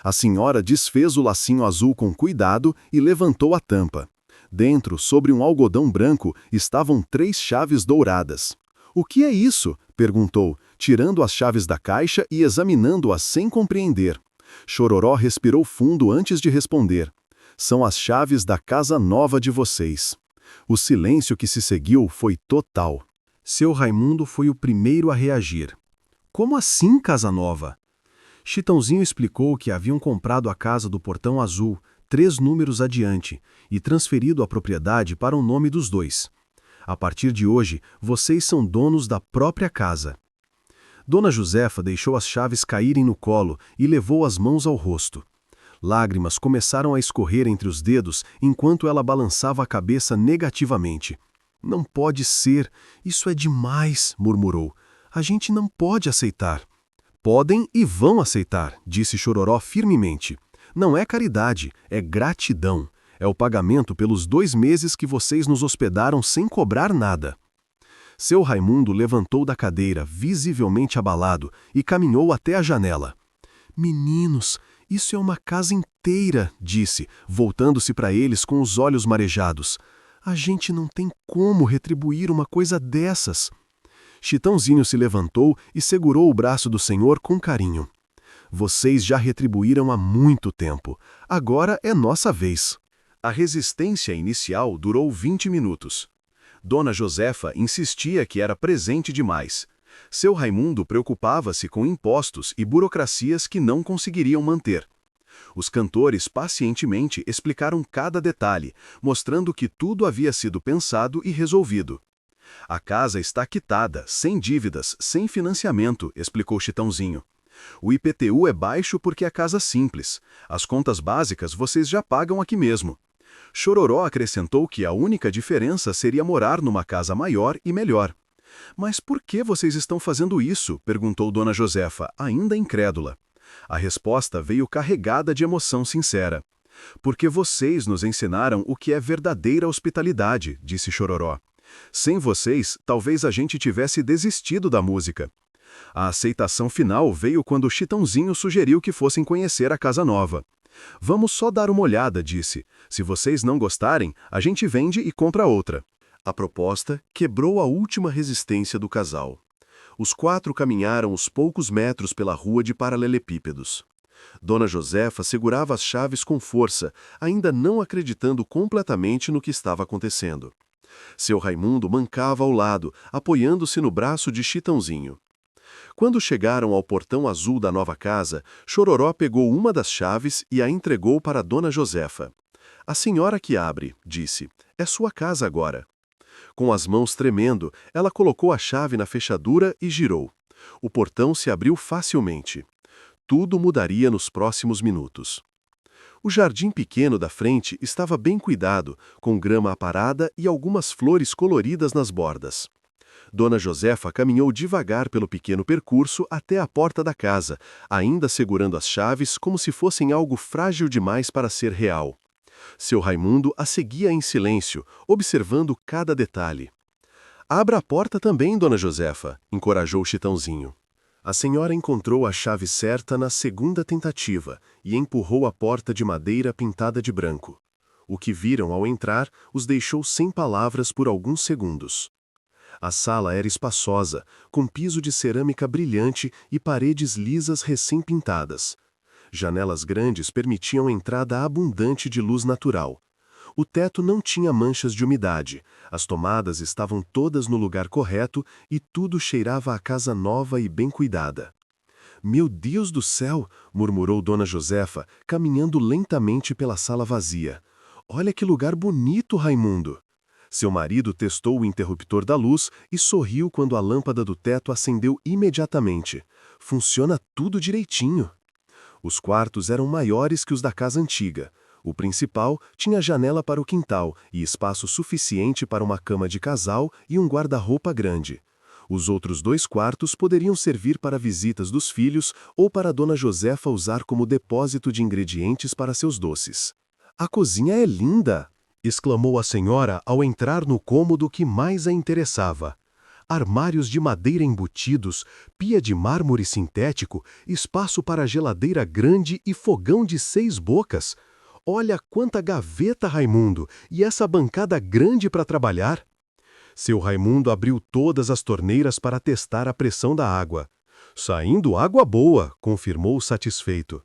Speaker 1: A senhora desfez o lacinho azul com cuidado e levantou a tampa. Dentro, sobre um algodão branco, estavam 3 chaves douradas. O que é isso? Perguntou, tirando as chaves da caixa e examinando-as sem compreender. Chororó respirou fundo antes de responder. São as chaves da casa nova de vocês. O silêncio que se seguiu foi total. Seu Raimundo foi o primeiro a reagir. Como assim, casa nova? Chitãozinho explicou que haviam comprado a casa do Portão Azul, 3 números adiante, e transferido a propriedade para o nome dos dois. A partir de hoje, vocês são donos da própria casa. Dona Josefa deixou as chaves caírem no colo e levou as mãos ao rosto. Lágrimas começaram a escorrer entre os dedos enquanto ela balançava a cabeça negativamente. Não pode ser, isso é demais, murmurou. A gente não pode aceitar. Podem e vão aceitar, disse Chororó firmemente. Não é caridade, é gratidão. É o pagamento pelos 2 meses que vocês nos hospedaram sem cobrar nada. Seu Raimundo levantou da cadeira, visivelmente abalado, e caminhou até a janela. Meninos, isso é uma casa inteira, disse, voltando-se para eles com os olhos marejados. A gente não tem como retribuir uma coisa dessas. Chitãozinho se levantou e segurou o braço do senhor com carinho. Vocês já retribuíram há muito tempo. Agora é nossa vez. A resistência inicial durou 20 minutos. Dona Josefa insistia que era presente demais. Seu Raimundo preocupava-se com impostos e burocracias que não conseguiriam manter. Os cantores pacientemente explicaram cada detalhe, mostrando que tudo havia sido pensado e resolvido. A casa está quitada, sem dívidas, sem financiamento, explicou Chitãozinho. O IPTU é baixo porque é casa simples. As contas básicas vocês já pagam aqui mesmo. Chororó acrescentou que a única diferença seria morar numa casa maior e melhor. Mas por que vocês estão fazendo isso? Perguntou Dona Josefa, ainda incrédula. A resposta veio carregada de emoção sincera. Porque vocês nos ensinaram o que é verdadeira hospitalidade, disse Chororó. Sem vocês, talvez a gente tivesse desistido da música. A aceitação final veio quando Chitãozinho sugeriu que fossem conhecer a casa nova. Vamos só dar uma olhada, disse. Se vocês não gostarem, a gente vende e compra outra. A proposta quebrou a última resistência do casal. Os 4 caminharam os poucos metros pela rua de paralelepípedos. Dona Josefa segurava as chaves com força, ainda não acreditando completamente no que estava acontecendo. Seu Raimundo mancava ao lado, apoiando-se no braço de Chitãozinho. Quando chegaram ao portão azul da nova casa, Chororó pegou uma das chaves e a entregou para Dona Josefa. A senhora que abre, disse, é sua casa agora. Com as mãos tremendo, ela colocou a chave na fechadura e girou. O portão se abriu facilmente.
Speaker 2: tudo mudaria nos próximos minutos. O jardim pequeno da frente estava bem cuidado, com grama aparada e algumas flores coloridas nas bordas. Dona Josefa caminhou devagar pelo pequeno percurso até a porta da casa, ainda segurando as chaves como se fossem algo frágil demais para ser real. Seu Raimundo a seguia em silêncio, observando cada detalhe. «Abra a porta também, Dona Josefa», encorajou Chitãozinho. A senhora encontrou a chave certa na segunda tentativa e empurrou a porta de madeira pintada de branco. O que viram ao entrar os deixou sem palavras por alguns segundos. A sala era espaçosa, com piso de cerâmica brilhante e paredes lisas recém-pintadas. Janelas grandes permitiam entrada abundante de luz natural. O teto não tinha manchas de umidade, as tomadas estavam todas no lugar correto e tudo cheirava a casa nova e bem cuidada. «Meu Deus do céu!» murmurou Dona Josefa, caminhando lentamente pela sala vazia. «Olha que lugar bonito, Raimundo!» Seu marido testou o interruptor da luz e sorriu quando a lâmpada do teto acendeu imediatamente. «Funciona tudo direitinho!» Os quartos eram maiores que os da casa antiga. O principal tinha janela para o quintal e espaço suficiente para uma cama de casal e um guarda-roupa grande. Os outros 2 quartos poderiam servir para visitas dos filhos ou para Dona Josefa usar como depósito de ingredientes para seus doces. «A cozinha é linda!» exclamou a senhora ao entrar no cômodo que mais a interessava. Armários de madeira embutidos, pia de mármore sintético, espaço para geladeira grande e fogão de 6 bocas. Olha quanta gaveta, Raimundo, e essa bancada grande para trabalhar. Seu Raimundo abriu todas as torneiras para testar a pressão da água. Saindo água boa, confirmou satisfeito.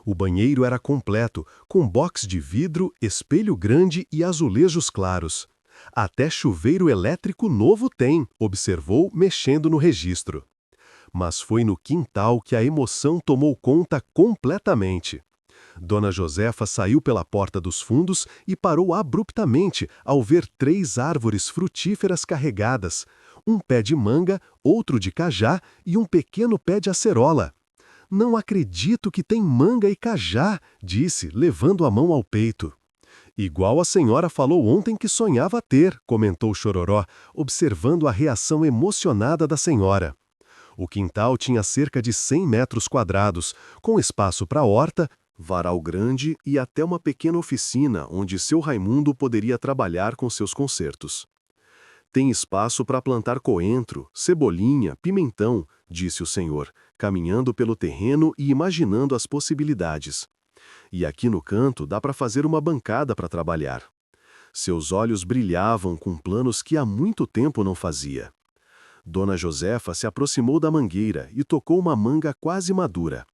Speaker 2: O banheiro era completo, com box de vidro, espelho grande e azulejos claros. Até chuveiro elétrico novo tem, observou, mexendo no registro. Mas foi no quintal que a emoção tomou conta completamente. Dona Josefa saiu pela porta dos fundos e parou abruptamente ao ver 3 árvores frutíferas carregadas, um pé de manga, outro de cajá e um pequeno pé de acerola. «Não acredito que tem manga e cajá», disse, levando a mão ao peito. «Igual a senhora falou ontem que sonhava ter», comentou Chororó, observando a reação emocionada da senhora. O quintal tinha cerca de 100 metros quadrados, com espaço para horta, varal grande e até uma pequena oficina onde seu Raimundo poderia trabalhar com seus concertos. «Tem espaço para plantar coentro, cebolinha, pimentão», disse o senhor, caminhando pelo terreno e imaginando as possibilidades. «E aqui no canto dá para fazer uma bancada para trabalhar». Seus olhos brilhavam com planos que há muito tempo não fazia. Dona Josefa se aproximou da mangueira e tocou uma manga quase madura.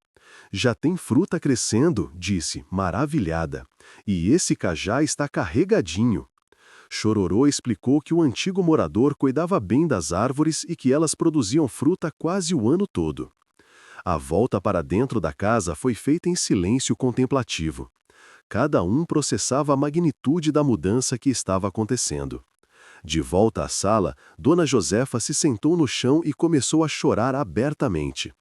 Speaker 2: «Já tem fruta crescendo», disse, maravilhada. «E esse cajá está carregadinho». Chororô explicou que o antigo morador cuidava bem das árvores e que elas produziam fruta quase o ano todo. A volta para dentro da casa foi feita em silêncio contemplativo. Cada um processava a magnitude da mudança que estava acontecendo. De volta à sala, Dona Josefa se sentou no chão e começou a chorar abertamente.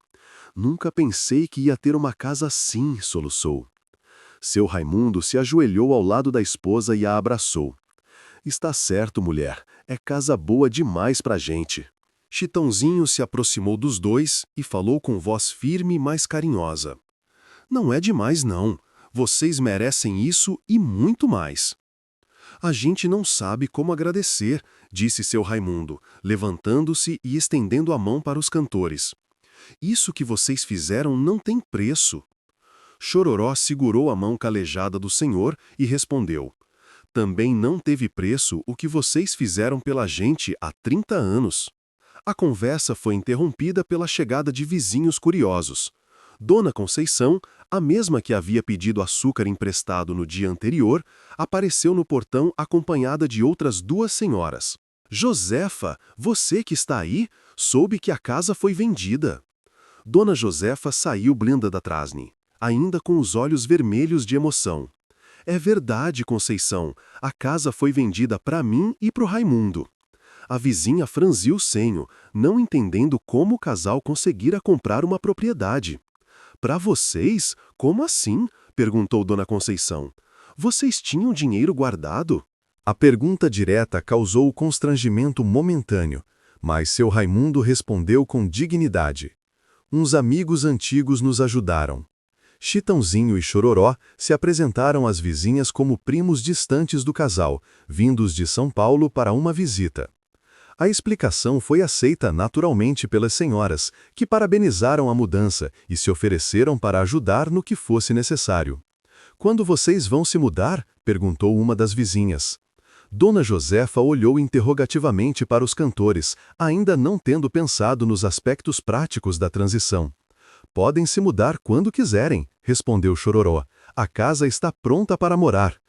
Speaker 2: «Nunca pensei que ia ter uma casa assim», soluçou. Seu Raimundo se ajoelhou ao lado da esposa e a abraçou. «Está certo, mulher, é casa boa demais pra gente». Chitãozinho se aproximou dos dois e falou com voz firme e mais carinhosa. «Não é demais, não. Vocês merecem isso e muito mais». «A gente não sabe como agradecer», disse seu Raimundo, levantando-se e estendendo a mão para os cantores. «Isso que vocês fizeram não tem preço». Chororó segurou a mão calejada do senhor e respondeu. «Também não teve preço o que vocês fizeram pela gente há 30 anos». A conversa foi interrompida pela chegada de vizinhos curiosos. Dona Conceição, a mesma que havia pedido açúcar emprestado no dia anterior, apareceu no portão acompanhada de outras 2 senhoras. «Josefa, você que está aí, soube que a casa foi vendida». Dona Josefa saiu blinda da trasne, ainda com os olhos vermelhos de emoção. «É verdade, Conceição, a casa foi vendida para mim e para o Raimundo». A vizinha franziu o senho, não entendendo como o casal conseguira comprar uma propriedade. para vocês? Como assim? Perguntou Dona Conceição. Vocês tinham dinheiro guardado? A pergunta direta causou constrangimento momentâneo, mas seu Raimundo respondeu com dignidade. Uns amigos antigos nos ajudaram. Chitãozinho e Chororó se apresentaram às vizinhas como primos distantes do casal, vindos de São Paulo para uma visita. A explicação foi aceita naturalmente pelas senhoras, que parabenizaram a mudança e se ofereceram para ajudar no que fosse necessário. "Quando vocês vão se mudar?" perguntou uma das vizinhas. Dona Josefa olhou interrogativamente para os cantores, ainda não tendo pensado nos aspectos práticos da transição. "Podem se mudar quando quiserem", respondeu Chororó. "A casa está pronta para morar."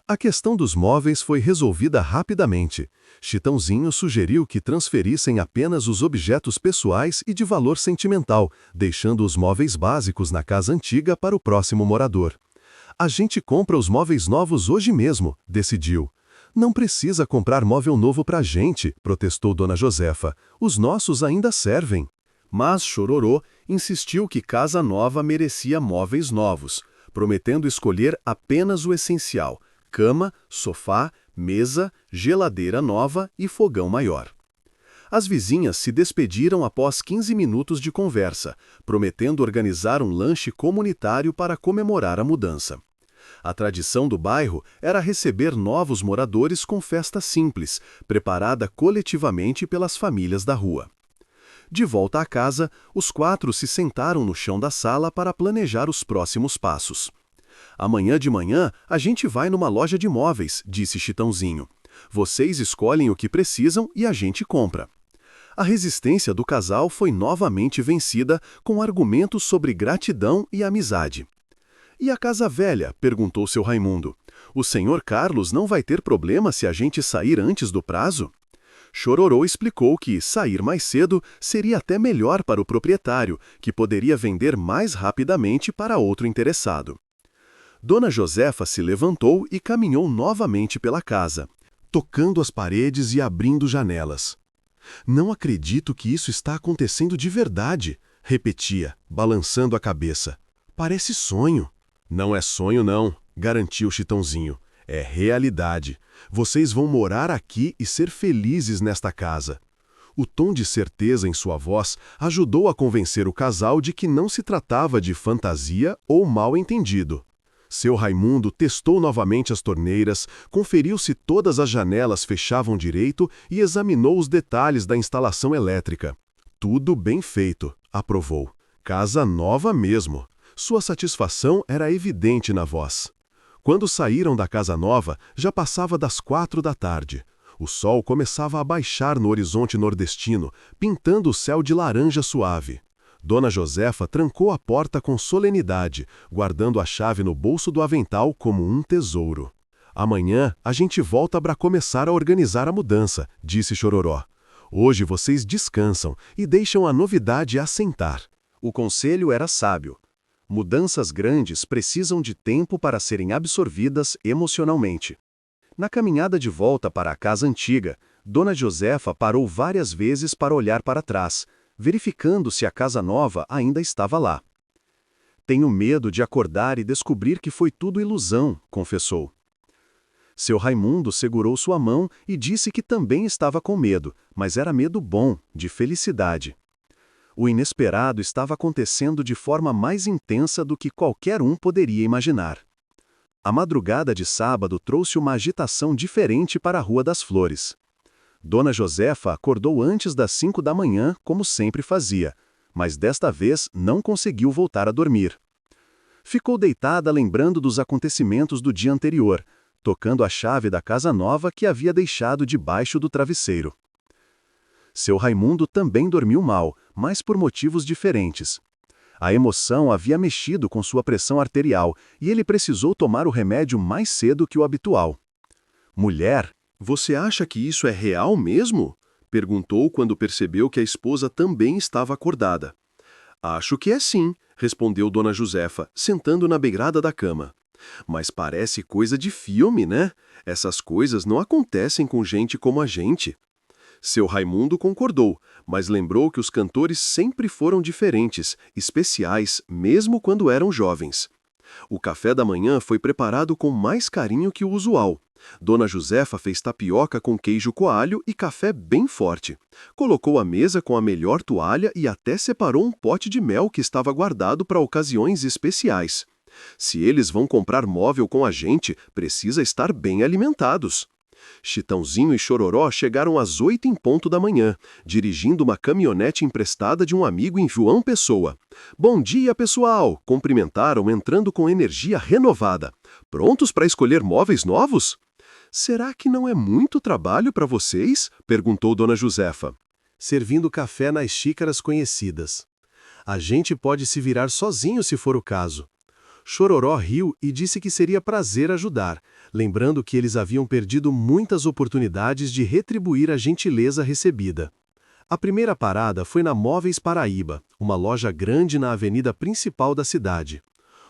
Speaker 2: A questão dos móveis foi resolvida rapidamente. Chitãozinho sugeriu que transferissem apenas os objetos pessoais e de valor sentimental, deixando os móveis básicos na casa antiga para o próximo morador. "A gente compra os móveis novos hoje mesmo", decidiu. "Não precisa comprar móvel novo pra gente", protestou Dona Josefa. "Os nossos ainda servem." Mas Chororô insistiu que casa nova merecia móveis novos, prometendo escolher apenas o essencial: cama, sofá, mesa, geladeira nova e fogão maior. As vizinhas se despediram após 15 minutos de conversa, prometendo organizar um lanche comunitário para comemorar a mudança. A tradição do bairro era receber novos moradores com festa simples, preparada coletivamente pelas famílias da rua. De volta à casa, os 4 se sentaram no chão da sala para planejar os próximos passos. "Amanhã de manhã, a gente vai numa loja de móveis", disse Chitãozinho. "Vocês escolhem o que precisam e a gente compra." A resistência do casal foi novamente vencida com argumentos sobre gratidão e amizade. "E a casa velha?", perguntou seu Raimundo. "O senhor Carlos não vai ter problema se a gente sair antes do prazo?" Chororô explicou que sair mais cedo seria até melhor para o proprietário, que poderia vender mais rapidamente para outro interessado. Dona Josefa se levantou e caminhou novamente pela casa, tocando as paredes e abrindo janelas. "Não acredito que isso está acontecendo de verdade", repetia, balançando a cabeça. "Parece sonho." "Não é sonho não", garantiu Chitãozinho. "É realidade. Vocês vão morar aqui e ser felizes nesta casa." O tom de certeza em sua voz ajudou a convencer o casal de que não se tratava de fantasia ou mal-entendido. Seu Raimundo testou novamente as torneiras, conferiu se todas as janelas fechavam direito e examinou os detalhes da instalação elétrica. "Tudo bem feito", aprovou. "Casa nova mesmo." Sua satisfação era evidente na voz. Quando saíram da casa nova, já passava das 4 da tarde. O sol começava a baixar no horizonte nordestino, pintando o céu de laranja suave. Dona Josefa trancou a porta com solenidade, guardando a chave no bolso do avental como um tesouro. "Amanhã a gente volta para começar a organizar a mudança", disse Chororó. "Hoje vocês descansam e deixam a novidade assentar." O conselho era sábio. Mudanças grandes precisam de tempo para serem absorvidas emocionalmente. Na caminhada de volta para a casa antiga, Dona Josefa parou várias vezes para olhar para trás, verificando se a casa nova ainda estava lá. "Tenho medo de acordar e descobrir que foi tudo ilusão", confessou. Seu Raimundo segurou sua mão e disse que também estava com medo, mas era medo bom, de felicidade. O inesperado estava acontecendo de forma mais intensa do que qualquer um poderia imaginar. A madrugada de sábado trouxe uma agitação diferente para a Rua das Flores. Dona Josefa acordou antes das 5 da manhã, como sempre fazia, mas desta vez não conseguiu voltar a dormir. Ficou deitada lembrando dos acontecimentos do dia anterior, tocando a chave da casa nova que havia deixado debaixo do travesseiro. Seu Raimundo também dormiu mal, mas por motivos diferentes. A emoção havia mexido com sua pressão arterial e ele precisou tomar o remédio mais cedo que o habitual. "Mulher, você acha que isso é real mesmo?", perguntou quando percebeu que a esposa também estava acordada. "Acho que é sim", respondeu Dona Josefa, sentando na beirada da cama. "Mas parece coisa de filme, né? Essas coisas não acontecem com gente como a gente." Seu Raimundo concordou, mas lembrou que os cantores sempre foram diferentes, especiais, mesmo quando eram jovens. O café da manhã foi preparado com mais carinho que o usual. Dona Josefa fez tapioca com queijo coalho e café bem forte. Colocou a mesa com a melhor toalha e até separou um pote de mel que estava guardado para ocasiões especiais. Se eles vão comprar móvel com a gente, precisa estar bem alimentados. Chitãozinho e Chororó chegaram às 8 em ponto da manhã, dirigindo uma caminhonete emprestada de um amigo em João Pessoa. "Bom dia, pessoal!" cumprimentaram, entrando com energia renovada. "Prontos para escolher móveis novos?" "Será que não é muito trabalho para vocês?" perguntou Dona Josefa, servindo café nas xícaras conhecidas. "A gente pode se virar sozinho se for o caso." Chororó riu e disse que seria prazer ajudar, lembrando que eles haviam perdido muitas oportunidades de retribuir a gentileza recebida. A primeira parada foi na Móveis Paraíba, uma loja grande na avenida principal da cidade.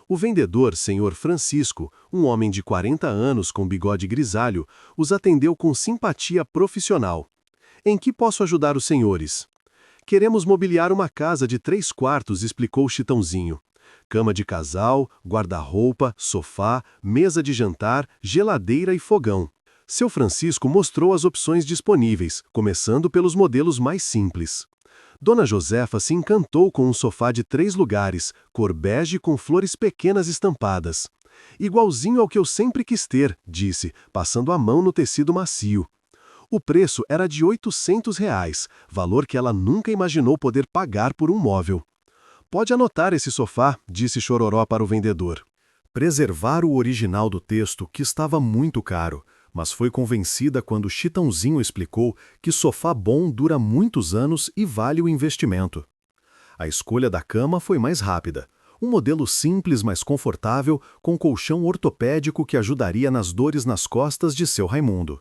Speaker 2: O vendedor, Sr. Francisco, um homem de 40 anos com bigode grisalho, os atendeu com simpatia profissional. "Em que posso ajudar os senhores?" "Queremos mobiliar uma casa de 3 quartos", explicou Chitãozinho. Cama de casal, guarda-roupa, sofá, mesa de jantar, geladeira e fogão. Seu Francisco mostrou as opções disponíveis, começando pelos modelos mais simples. Dona Josefa se encantou com um sofá de 3 lugares, cor bege com flores pequenas estampadas. "Igualzinho ao que eu sempre quis ter", disse, passando a mão no tecido macio. O preço era de R$ 800, valor que ela nunca imaginou poder pagar por um móvel. "Pode anotar esse sofá", disse Chororó para o vendedor. Preservar o original do texto, que estava muito caro, mas foi convencida quando Chitãozinho explicou que sofá bom dura muitos anos e vale o investimento. A escolha da cama foi mais rápida. Um modelo simples, mas confortável, com colchão ortopédico que ajudaria nas dores nas costas de seu Raimundo.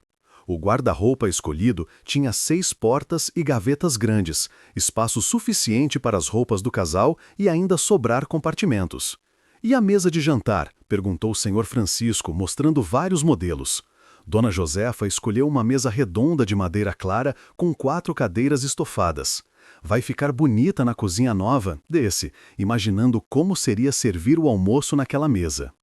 Speaker 2: O guarda-roupa escolhido tinha 6 portas e gavetas grandes, espaço suficiente para as roupas do casal e ainda sobrar compartimentos. "E a mesa de jantar?", perguntou o Sr. Francisco, mostrando vários modelos. Dona Josefa escolheu uma mesa redonda de madeira clara com 4 cadeiras estofadas. "Vai ficar bonita na cozinha nova", disse, imaginando como seria servir o almoço naquela mesa.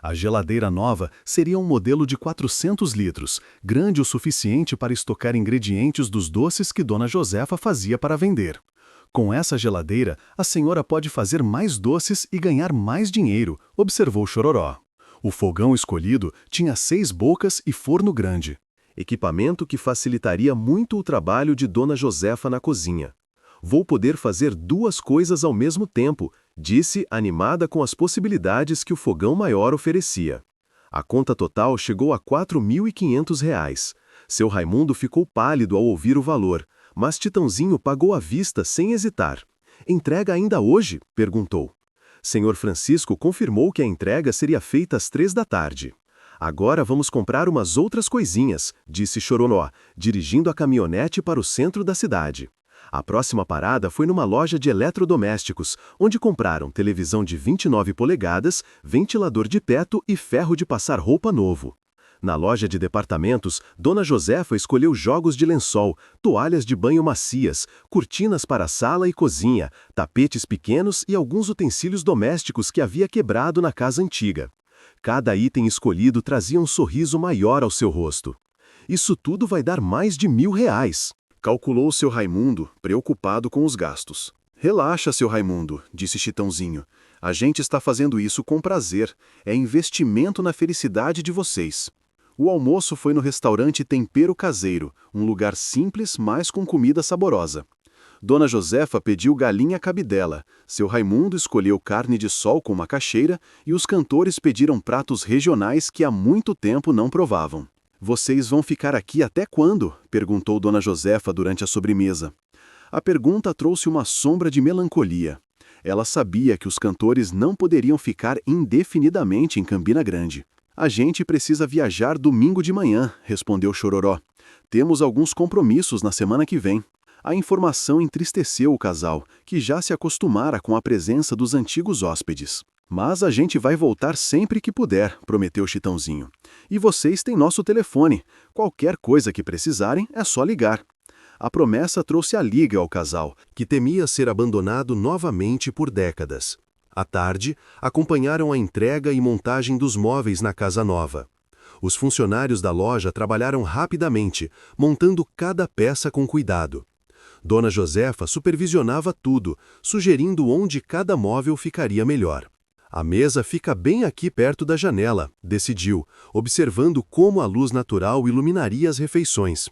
Speaker 2: A geladeira nova seria um modelo de 400 litros, grande o suficiente para estocar ingredientes dos doces que Dona Josefa fazia para vender. "Com essa geladeira, a senhora pode fazer mais doces e ganhar mais dinheiro", observou Chororó. O fogão escolhido tinha 6 bocas e forno grande. Equipamento que facilitaria muito o trabalho de Dona Josefa na cozinha. "Vou poder fazer 2 coisas ao mesmo tempo", disse, animada com as possibilidades que o fogão maior oferecia. A conta total chegou a R$ 4.500. Seu Raimundo ficou pálido ao ouvir o valor, mas Chitãozinho pagou à vista sem hesitar. "Entrega ainda hoje?", perguntou. Sr. Francisco confirmou que a entrega seria feita às 3 da tarde. "Agora vamos comprar umas outras coisinhas", disse Chororó, dirigindo a caminhonete para o centro da cidade. A próxima parada foi numa loja de eletrodomésticos, onde compraram televisão de 29 polegadas, ventilador de teto e ferro de passar roupa novo. Na loja de departamentos, Dona Josefa escolheu jogos de lençol, toalhas de banho macias, cortinas para sala e cozinha, tapetes pequenos e alguns utensílios domésticos que havia quebrado na casa antiga. Cada item escolhido trazia um sorriso maior ao seu rosto. "Isso tudo vai dar mais de R$ 1.000, calculou seu Raimundo, preocupado com os gastos. "Relaxa, seu Raimundo", disse Chitãozinho. "A gente está fazendo isso com prazer. É investimento na felicidade de vocês." O almoço foi no restaurante Tempero Caseiro, um lugar simples, mas com comida saborosa. Dona Josefa pediu galinha cabidela, seu Raimundo escolheu carne de sol com macaxeira e os cantores pediram pratos regionais que há muito tempo não provavam. "Vocês vão ficar aqui até quando?", perguntou Dona Josefa durante a sobremesa. A pergunta trouxe uma sombra de melancolia. Ela sabia que os cantores não poderiam ficar indefinidamente em Campina Grande. "A gente precisa viajar domingo de manhã", respondeu Chororó. "Temos alguns compromissos na semana que vem." A informação entristeceu o casal, que já se acostumara com a presença dos antigos hóspedes. "Mas a gente vai voltar sempre que puder", prometeu Chitãozinho. "E vocês têm nosso telefone. Qualquer coisa que precisarem, é só ligar." A promessa trouxe alívio ao casal, que temia ser abandonado novamente por décadas. À tarde, acompanharam a entrega e montagem dos móveis na casa nova. Os funcionários da loja trabalharam rapidamente, montando cada peça com cuidado. Dona Josefa supervisionava tudo, sugerindo onde cada móvel ficaria melhor. A mesa fica bem aqui perto da janela, decidiu, observando como a luz natural iluminaria as refeições.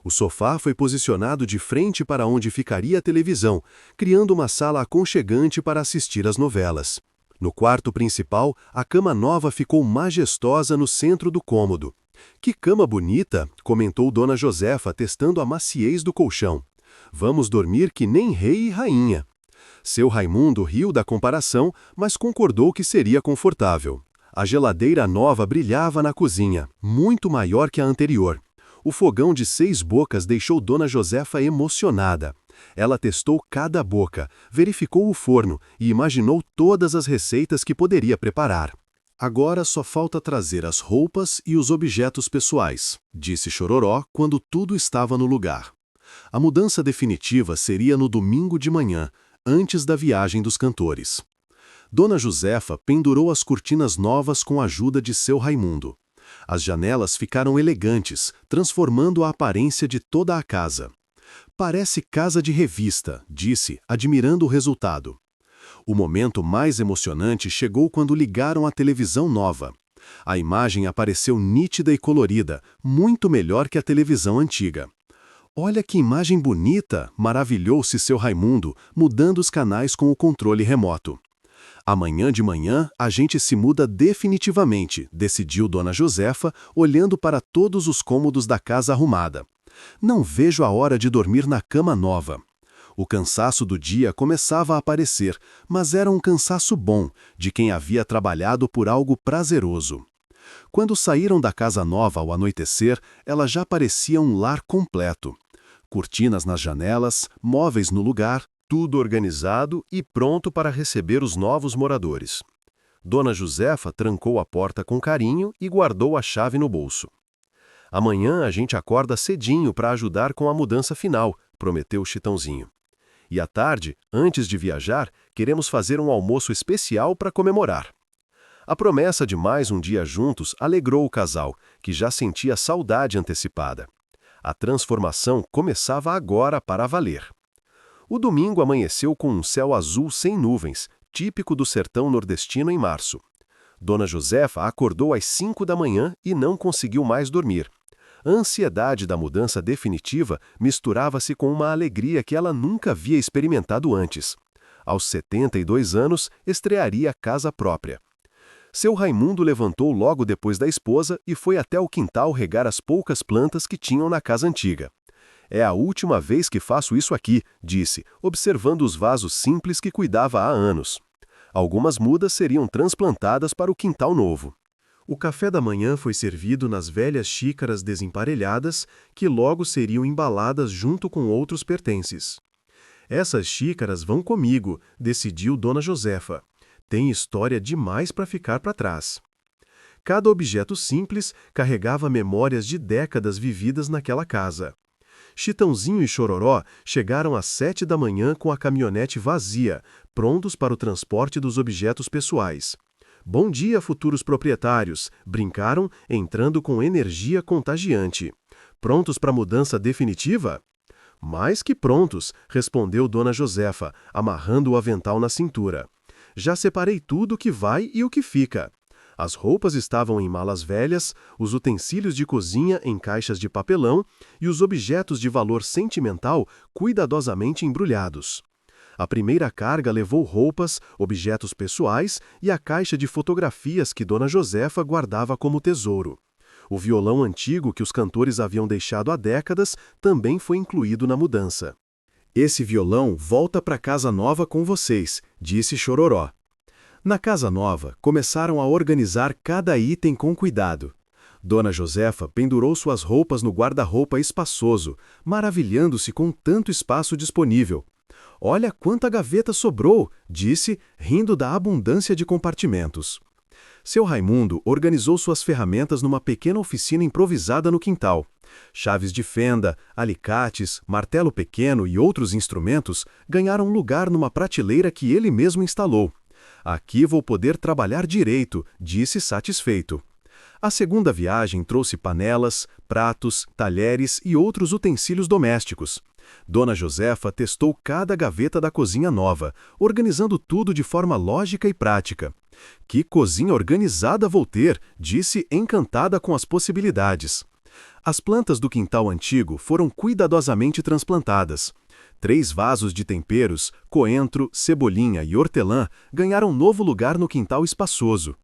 Speaker 2: O sofá foi posicionado de frente para onde ficaria a televisão, criando uma sala aconchegante para assistir às novelas. No quarto principal, a cama nova ficou majestosa no centro do cômodo. "Que cama bonita!", comentou Dona Josefa, testando a maciez do colchão. "Vamos dormir que nem rei e rainha." Seu Raimundo riu da comparação, mas concordou que seria confortável. A geladeira nova brilhava na cozinha, muito maior que a anterior. O fogão de 6 bocas deixou Dona Josefa emocionada. Ela testou cada boca, verificou o forno e imaginou todas as receitas que poderia preparar. "Agora só falta trazer as roupas e os objetos pessoais", disse Chororó quando tudo estava no lugar. A mudança definitiva seria no domingo de manhã, antes da viagem dos cantores. Dona Josefa pendurou as cortinas novas com a ajuda de seu Raimundo. As janelas ficaram elegantes, transformando a aparência de toda a casa. "Parece casa de revista", disse, admirando o resultado. O momento mais emocionante chegou quando ligaram a televisão nova. A imagem apareceu nítida e colorida, muito melhor que a televisão antiga. "Olha que imagem bonita!", maravilhou-se seu Raimundo, mudando os canais com o controle remoto. "Amanhã de manhã a gente se muda definitivamente", decidiu Dona Josefa, olhando para todos os cômodos da casa arrumada. "Não vejo a hora de dormir na cama nova." O cansaço do dia começava a aparecer, mas era um cansaço bom, de quem havia trabalhado por algo prazeroso. Quando saíram da casa nova ao anoitecer, ela já parecia um lar completo. Cortinas nas janelas, móveis no lugar, tudo organizado e pronto para receber os novos moradores. Dona Josefa trancou a porta com carinho e guardou a chave no bolso. "Amanhã a gente acorda cedinho para ajudar com a mudança final", prometeu Chitãozinho. "E à tarde, antes de viajar, queremos fazer um almoço especial para comemorar." A promessa de mais um dia juntos alegrou o casal, que já sentia saudade antecipada. A transformação começava agora para valer. O domingo amanheceu com um céu azul sem nuvens, típico do sertão nordestino em março. Dona Josefa acordou às 5 da manhã e não conseguiu mais dormir. A ansiedade da mudança definitiva misturava-se com uma alegria que ela nunca havia experimentado antes. Aos 72 anos, estrearia casa própria. Seu Raimundo levantou logo depois da esposa e foi até o quintal regar as poucas plantas que tinham na casa antiga. "É a última vez que faço isso aqui", disse, observando os vasos simples que cuidava há anos. Algumas mudas seriam transplantadas para o quintal novo. O café da manhã foi servido nas velhas xícaras desemparelhadas, que logo seriam embaladas junto com outros pertences. "Essas xícaras vão comigo", decidiu Dona Josefa. "Tem história demais para ficar para trás." Cada objeto simples carregava memórias de décadas vividas naquela casa. Chitãozinho e Chororó chegaram às 7 da manhã com a caminhonete vazia, prontos para o transporte dos objetos pessoais. "Bom dia, futuros proprietários", brincaram, entrando com energia contagiante. "Prontos para a mudança definitiva?" "Mais que prontos", respondeu Dona Josefa, amarrando o avental na cintura. "Já separei tudo o que vai e o que fica." As roupas estavam em malas velhas, os utensílios de cozinha em caixas de papelão e os objetos de valor sentimental cuidadosamente embrulhados. A primeira carga levou roupas, objetos pessoais e a caixa de fotografias que Dona Josefa guardava como tesouro. O violão antigo que os cantores haviam deixado há décadas também foi incluído na mudança. "Esse violão volta para casa nova com vocês", disse Chororó. Na casa nova, começaram a organizar cada item com cuidado. Dona Josefa pendurou suas roupas no guarda-roupa espaçoso, maravilhando-se com tanto espaço disponível. "Olha quanta gaveta sobrou", disse, rindo da abundância de compartimentos.
Speaker 1: Seu Raimundo organizou suas ferramentas numa pequena oficina improvisada no quintal. Chaves de fenda, alicates, martelo pequeno e outros instrumentos ganharam lugar numa prateleira que ele mesmo instalou. Aqui vou poder trabalhar direito, disse satisfeito. A segunda viagem trouxe panelas, pratos, talheres e outros utensílios domésticos. Dona Josefa testou cada gaveta da cozinha nova, organizando tudo de forma lógica e prática. Que cozinha organizada vou ter, disse encantada com as possibilidades. As plantas do quintal antigo foram cuidadosamente transplantadas. 3 vasos de temperos, coentro, cebolinha e hortelã ganharam novo lugar no quintal espaçoso.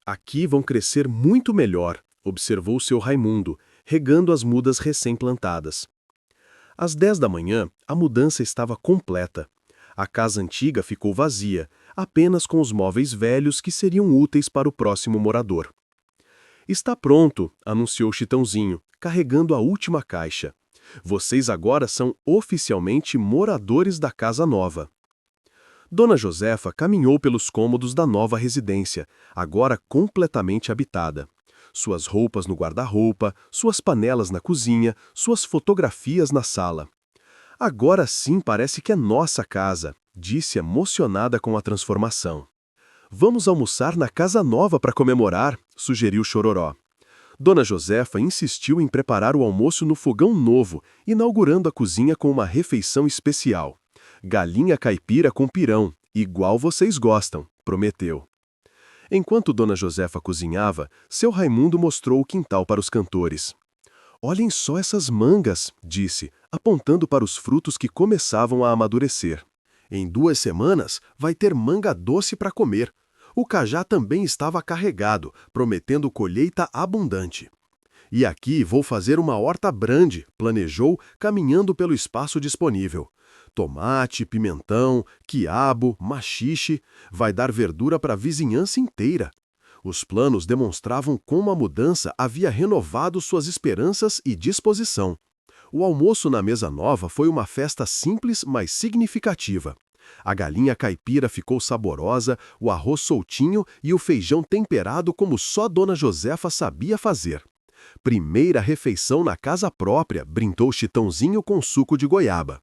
Speaker 1: Aqui vão crescer muito melhor, observou seu Raimundo, regando as mudas recém-plantadas. Às 10 da manhã, a mudança estava completa. A casa antiga ficou vazia, apenas com os móveis velhos que seriam úteis para o próximo morador. Está pronto, anunciou Chitãozinho, carregando a última caixa. Vocês agora são oficialmente moradores da casa nova. Dona Josefa caminhou pelos cômodos da nova residência, agora completamente habitada. Suas roupas no guarda-roupa, suas panelas na cozinha, suas fotografias na sala. Agora sim parece que é nossa casa, disse emocionada com a transformação. Vamos almoçar na casa nova para comemorar, sugeriu Chororó. Dona Josefa insistiu em preparar o almoço no fogão novo, inaugurando a cozinha com uma refeição especial. Galinha caipira com pirão, igual vocês gostam, prometeu. Enquanto Dona Josefa cozinhava, seu Raimundo mostrou o quintal para os cantores. Olhem só essas mangas, disse, apontando para os frutos que começavam a amadurecer. Em 2 semanas vai ter manga doce para comer. O cajá também estava carregado, prometendo colheita abundante. E aqui vou fazer uma horta brande, planejou, caminhando pelo espaço disponível. Tomate, pimentão, quiabo, maxixe, vai dar verdura para a vizinhança inteira. Os planos demonstravam como a mudança havia renovado suas esperanças e disposição. O almoço na mesa nova foi uma festa simples, mas significativa. A galinha caipira ficou saborosa, o arroz soltinho e o feijão temperado como só Dona Josefa sabia fazer. Primeira refeição na casa própria, brindou Chitãozinho com suco de goiaba.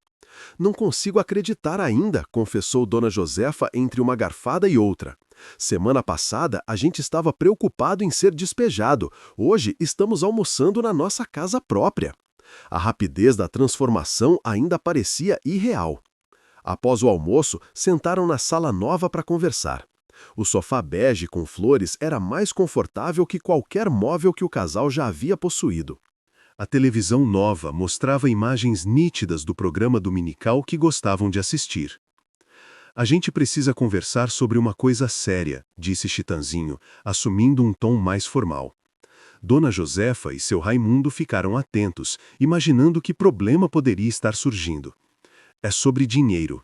Speaker 1: Não consigo acreditar ainda, confessou Dona Josefa entre uma garfada e outra. Semana passada a gente estava preocupado em ser despejado, hoje estamos almoçando na nossa casa própria. A rapidez da transformação ainda parecia irreal. Após o almoço, sentaram na sala nova para conversar. O sofá bege com flores era mais confortável que qualquer móvel que o casal já havia possuído. A televisão nova mostrava imagens nítidas do programa dominical que gostavam de assistir. A gente precisa conversar sobre uma coisa séria, disse Chitãozinho, assumindo um tom mais formal. Dona Josefa e seu Raimundo ficaram atentos, imaginando que problema poderia estar surgindo. É sobre dinheiro.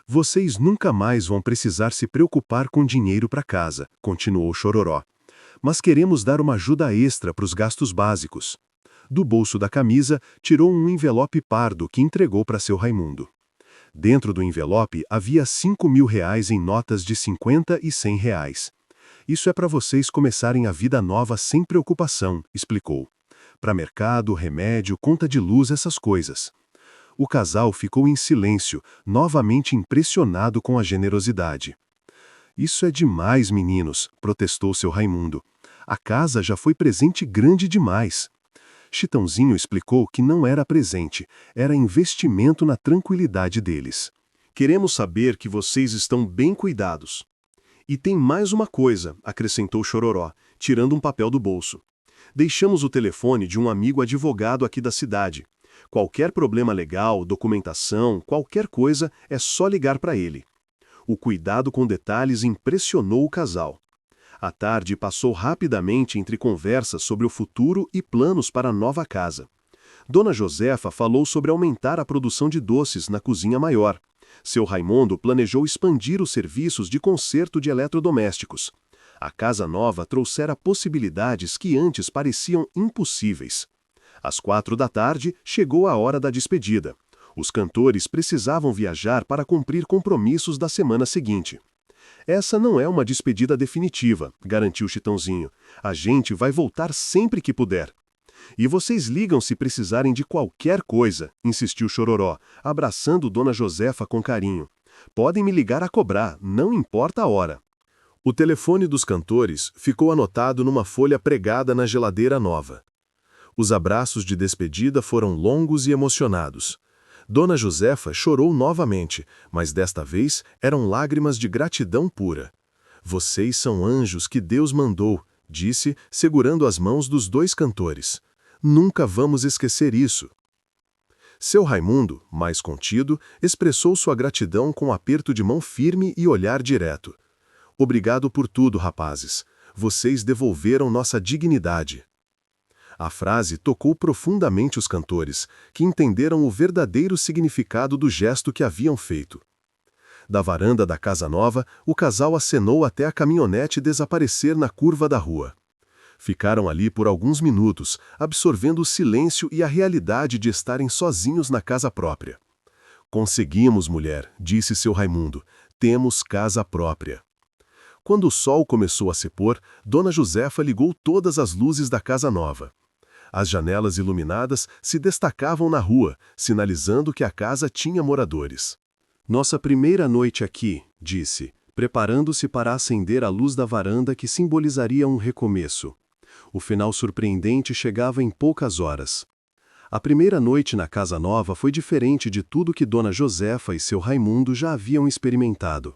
Speaker 1: Vocês nunca mais vão precisar se preocupar com dinheiro para casa, continuou Chororó. Mas queremos dar uma ajuda extra para os gastos básicos. Do bolso da camisa, tirou um envelope pardo que entregou para seu Raimundo. Dentro do envelope havia R$ 5.000 em notas de 50 e 100 reais. Isso é para vocês começarem a vida nova sem preocupação, explicou. Para mercado, remédio, conta de luz, essas coisas. O casal ficou em silêncio, novamente impressionado com a generosidade. Isso é demais, meninos, protestou seu Raimundo. A casa já foi presente grande demais. Chitãozinho explicou que não era presente, era investimento na tranquilidade deles. Queremos saber que vocês estão bem cuidados. E tem mais uma coisa, acrescentou Chororó, tirando um papel do bolso. Deixamos o telefone de um amigo advogado aqui da cidade. Qualquer problema legal, documentação, qualquer coisa, é só ligar para ele. O cuidado com detalhes impressionou o casal. A tarde passou rapidamente entre conversas sobre o futuro e planos para a nova casa. Dona Josefa falou sobre aumentar a produção de doces na cozinha maior. Seu Raimundo planejou expandir os serviços de conserto de eletrodomésticos. A casa nova trouxera possibilidades que antes pareciam impossíveis. Às 4 da tarde, chegou a hora da despedida. Os cantores precisavam viajar para cumprir compromissos da semana seguinte.
Speaker 2: Essa não é uma despedida definitiva, garantiu Chitãozinho. A gente vai voltar sempre que puder. E vocês ligam se precisarem de qualquer coisa, insistiu Chororó, abraçando Dona Josefa com carinho. Podem me ligar a cobrar, não importa a hora. O telefone dos cantores ficou anotado numa folha pregada na geladeira nova. Os abraços de despedida foram longos e emocionados. Dona Josefa chorou novamente, mas desta vez eram lágrimas de gratidão pura. Vocês são anjos que Deus mandou, disse, segurando as mãos dos dois cantores. Nunca vamos esquecer isso. Seu Raimundo, mais contido, expressou sua gratidão com um aperto de mão firme e olhar direto. Obrigado por tudo, rapazes. Vocês devolveram nossa dignidade. A frase tocou profundamente os cantores, que entenderam o verdadeiro significado do gesto que haviam feito. Da varanda da casa nova, o casal acenou até a caminhonete desaparecer na curva da rua. Ficaram ali por alguns minutos, absorvendo o silêncio e a realidade de estarem sozinhos na casa própria. Conseguimos, mulher, disse seu Raimundo. Temos casa própria. Quando o sol começou a se pôr, Dona Josefa ligou todas as luzes da casa nova. As janelas iluminadas se destacavam na rua, sinalizando que a casa tinha moradores. Nossa primeira noite aqui, disse, preparando-se para acender a luz da varanda que simbolizaria um recomeço. O final surpreendente chegava em poucas horas. A primeira noite na casa nova foi diferente de tudo que Dona Josefa e seu Raimundo já haviam experimentado.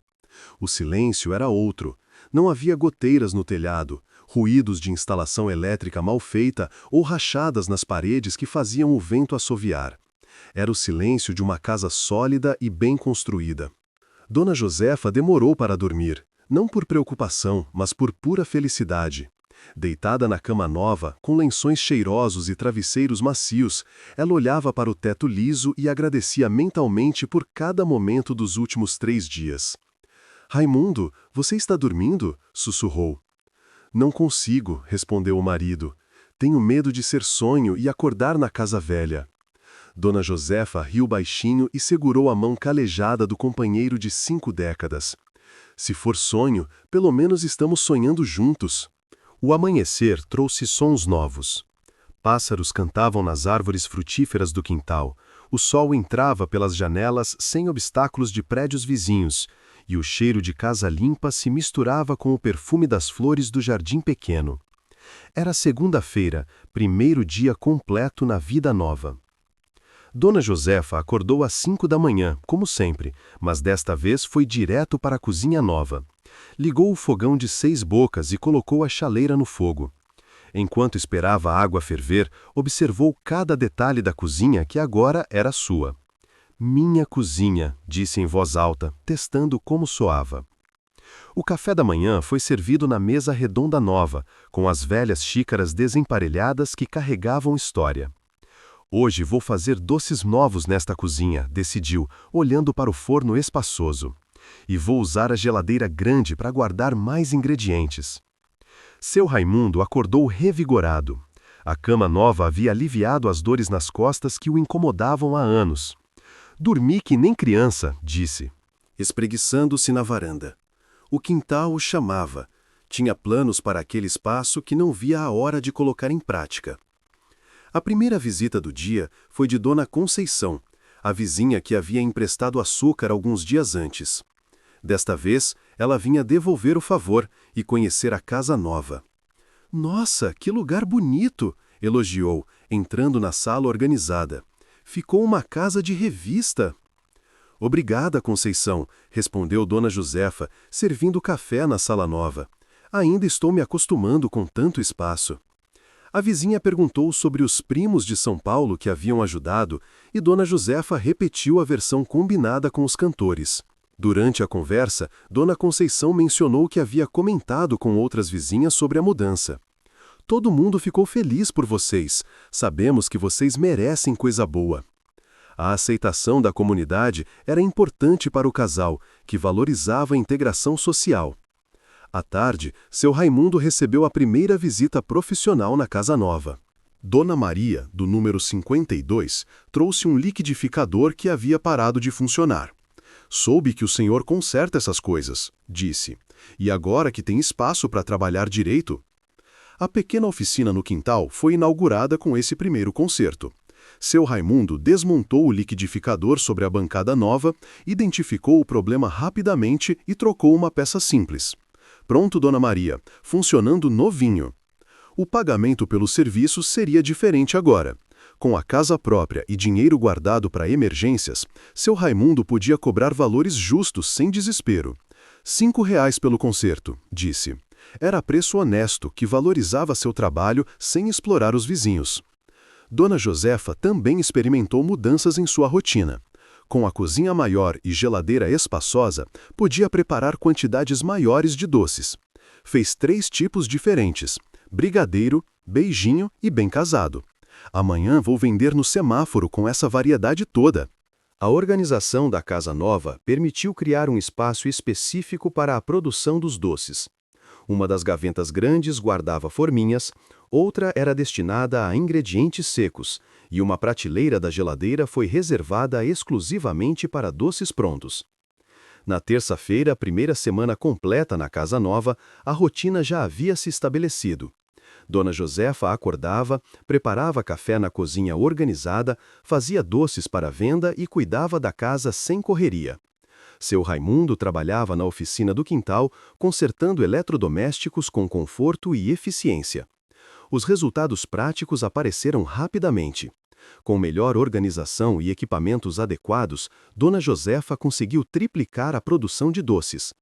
Speaker 2: O silêncio era outro. Não havia goteiras no telhado, ruídos de instalação elétrica mal feita ou rachadas nas paredes que faziam o vento assoviar. Era o silêncio de uma casa sólida e bem construída. Dona Josefa demorou para dormir, não por preocupação, mas por pura felicidade. Deitada na cama nova, com lençóis cheirosos e travesseiros macios, ela olhava para o teto liso e agradecia mentalmente por cada momento dos últimos 3 dias. Raimundo, você está dormindo? Sussurrou. Não consigo, respondeu o marido. Tenho medo de ser sonho e acordar na casa velha. Dona Josefa riu baixinho e segurou a mão calejada do companheiro de 5 décadas. Se for sonho, pelo menos estamos sonhando juntos. O amanhecer trouxe sons novos. Pássaros cantavam nas árvores frutíferas do quintal. O sol entrava pelas janelas sem obstáculos de prédios vizinhos, e o cheiro de casa limpa se misturava com o perfume das flores do jardim pequeno. Era segunda-feira, primeiro dia completo na vida nova. Dona Josefa acordou às 5 da manhã, como sempre, mas desta vez foi direto para a cozinha nova. Ligou o fogão de 6 bocas e colocou a chaleira no fogo. Enquanto esperava a água ferver, observou cada detalhe da cozinha que agora era sua. Minha cozinha, disse em voz alta, testando como soava. O café da manhã foi servido na mesa redonda nova, com as velhas xícaras desemparelhadas que carregavam história. Hoje vou fazer doces novos nesta cozinha, decidiu, olhando para o forno espaçoso. E vou usar a geladeira grande para guardar mais ingredientes. Seu Raimundo acordou revigorado. A cama nova havia aliviado as dores nas costas que o incomodavam há anos. Dormi que nem criança, disse, espreguiçando-se na varanda. O quintal o chamava. Tinha planos para aquele espaço que não via a hora de colocar em prática. A primeira visita do dia foi de Dona Conceição, a vizinha que havia emprestado açúcar alguns dias antes. Desta vez, ela vinha devolver o favor e conhecer a casa nova. Nossa, que lugar bonito! Elogiou, entrando na sala organizada. Ficou uma casa de revista. Obrigada, Conceição, respondeu Dona Josefa, servindo café na sala nova. Ainda estou me acostumando com tanto espaço. A vizinha perguntou sobre os primos de São Paulo que haviam ajudado e Dona Josefa repetiu a versão combinada com os cantores. Durante a conversa, Dona Conceição mencionou que havia comentado com outras vizinhas sobre a mudança. Todo mundo ficou feliz por vocês. Sabemos que vocês merecem coisa boa. A aceitação da comunidade era importante para o casal, que valorizava a integração social. À tarde, seu Raimundo recebeu a primeira visita profissional na casa nova. Dona Maria, do número 52, trouxe um liquidificador que havia parado de funcionar.
Speaker 1: Soube que o senhor conserta essas coisas, disse. E agora que tem espaço para trabalhar direito? A pequena oficina no quintal foi inaugurada com esse primeiro concerto. Seu Raimundo desmontou o liquidificador sobre a bancada nova, identificou o problema rapidamente e trocou uma peça simples. Pronto, Dona Maria, funcionando novinho. O pagamento pelos serviços seria diferente agora. Com a casa própria e dinheiro guardado para emergências, seu Raimundo podia cobrar valores justos sem desespero. R$ 5 pelo concerto, disse. Era preço honesto que valorizava seu trabalho sem explorar os vizinhos. Dona Josefa também experimentou mudanças em sua rotina. Com a cozinha maior e geladeira espaçosa, podia preparar quantidades maiores de doces. Fez 3 tipos diferentes: brigadeiro, beijinho e bem casado. Amanhã vou vender no semáforo com essa variedade toda. A organização da casa nova permitiu criar um espaço específico para a produção dos doces. Uma das gavetas grandes guardava forminhas, outra era destinada a ingredientes secos, e uma prateleira da geladeira foi reservada exclusivamente para doces prontos. Na terça-feira, primeira semana completa na casa nova, a rotina já havia se estabelecido. Dona Josefa acordava, preparava café na cozinha organizada, fazia doces para venda e cuidava da casa sem correria. Seu Raimundo trabalhava na oficina do quintal, consertando eletrodomésticos com conforto e eficiência. Os resultados práticos apareceram rapidamente. Com melhor organização e equipamentos adequados, Dona Josefa conseguiu triplicar a produção de doces.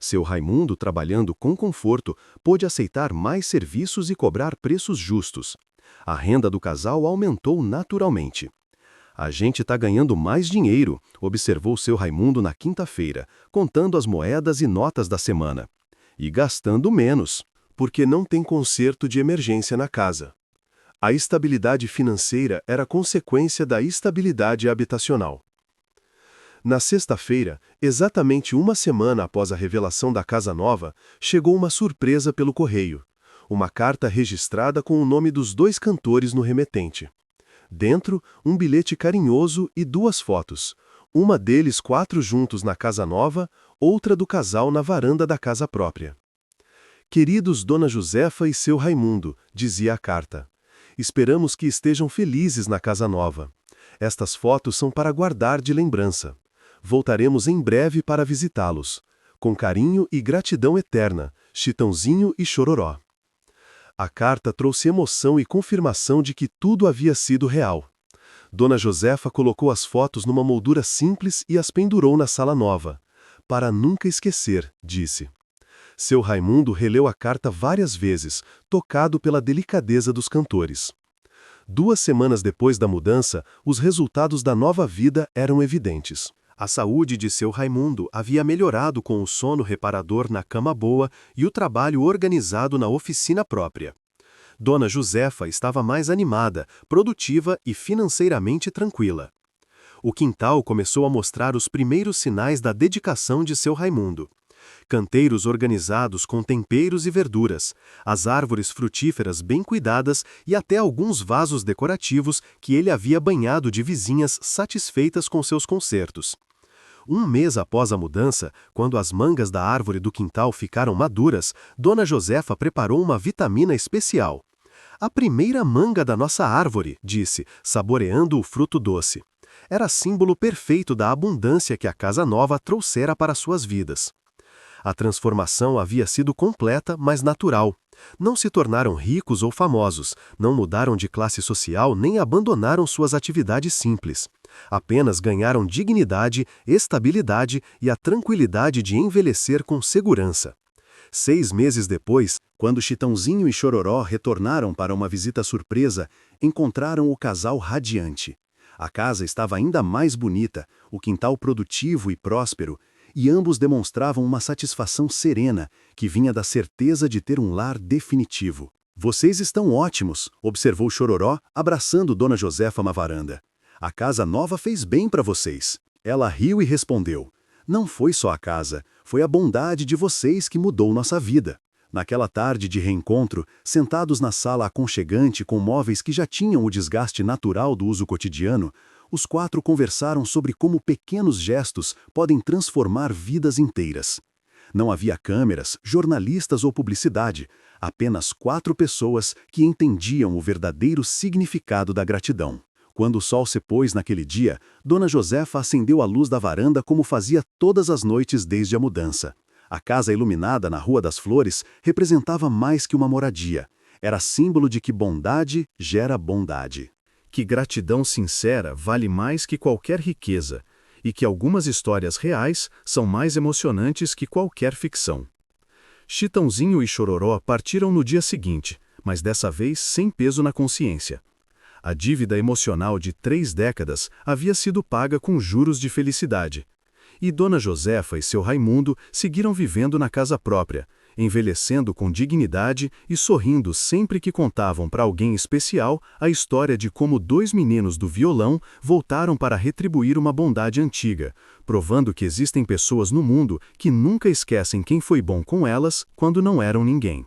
Speaker 1: Seu Raimundo, trabalhando com conforto, pôde aceitar mais serviços e cobrar preços justos. A renda do casal aumentou naturalmente. A gente está ganhando mais dinheiro, observou seu Raimundo na quinta-feira, contando as moedas e notas da semana. E gastando menos, porque não tem conserto de emergência na casa. A estabilidade financeira era consequência da estabilidade habitacional. Na sexta-feira, exatamente uma semana após a revelação da casa nova, chegou uma surpresa pelo correio. Uma carta registrada com o nome dos 2 cantores no remetente. Dentro, um bilhete carinhoso e 2 fotos. Uma deles 4 juntos na casa nova, outra do casal na varanda da casa própria. Queridos Dona Josefa e seu Raimundo, dizia a carta. Esperamos que estejam felizes na casa nova. Estas fotos são para guardar de lembrança. Voltaremos em breve para visitá-los. Com carinho e gratidão eterna, Chitãozinho e Chororó. A carta trouxe emoção e confirmação de que tudo havia sido real. Dona Josefa colocou as fotos numa moldura simples e as pendurou na sala nova. Para nunca esquecer, disse. Seu Raimundo releu a carta várias vezes, tocado pela delicadeza dos cantores. 2 semanas depois da mudança, os resultados da nova vida eram evidentes. A saúde de seu Raimundo havia melhorado com o sono reparador na cama boa e o trabalho organizado na oficina própria. Dona Josefa estava mais animada, produtiva e financeiramente tranquila. O quintal começou a mostrar os primeiros sinais da dedicação de seu Raimundo. Canteiros organizados com temperos e verduras, as árvores frutíferas bem cuidadas e até alguns vasos decorativos que ele havia banhado de vizinhas satisfeitas com seus concertos. 1 mês após a mudança, quando as mangas da árvore do quintal ficaram maduras, Dona Josefa preparou uma vitamina especial. A primeira manga da nossa árvore, disse, saboreando o fruto doce. Era símbolo perfeito da abundância que a casa nova trouxera para suas vidas. A transformação havia sido completa, mas natural. Não se tornaram ricos ou famosos, não mudaram de classe social nem abandonaram suas atividades simples. Apenas ganharam dignidade, estabilidade e a tranquilidade de envelhecer com segurança. 6 meses depois, quando Chitãozinho e Chororó retornaram para uma visita surpresa, encontraram o casal radiante. A casa estava ainda mais bonita, o quintal produtivo e próspero, e ambos demonstravam uma satisfação serena, que vinha da certeza de ter um lar definitivo. Vocês estão ótimos, observou Chororó, abraçando Dona Josefa na varanda. A casa nova fez bem para vocês. Ela riu e respondeu. Não foi só a casa, foi a bondade de vocês que mudou nossa vida. Naquela tarde de reencontro, sentados na sala aconchegante com móveis que já tinham o desgaste natural do uso cotidiano, Os quatro conversaram sobre como pequenos gestos podem transformar vidas inteiras. Não havia câmeras, jornalistas ou publicidade, apenas 4 pessoas que entendiam o verdadeiro significado da gratidão. Quando o sol se pôs naquele dia, Dona Josefa acendeu a luz da varanda como fazia todas as noites desde a mudança. A casa iluminada na Rua das Flores representava mais que uma moradia. Era símbolo de que bondade gera bondade. Que gratidão sincera vale mais que qualquer riqueza, e que algumas histórias reais são mais emocionantes que qualquer ficção. Chitãozinho e Chororó partiram no dia seguinte, mas dessa vez sem peso na consciência. A dívida emocional de 3 décadas havia sido paga com juros de felicidade. E Dona Josefa e seu Raimundo seguiram vivendo na casa própria, envelhecendo com dignidade e sorrindo sempre que contavam para alguém especial a história de como 2 meninos do violão voltaram para retribuir uma bondade antiga, provando que existem pessoas no mundo que nunca esquecem quem foi bom com elas quando não eram ninguém.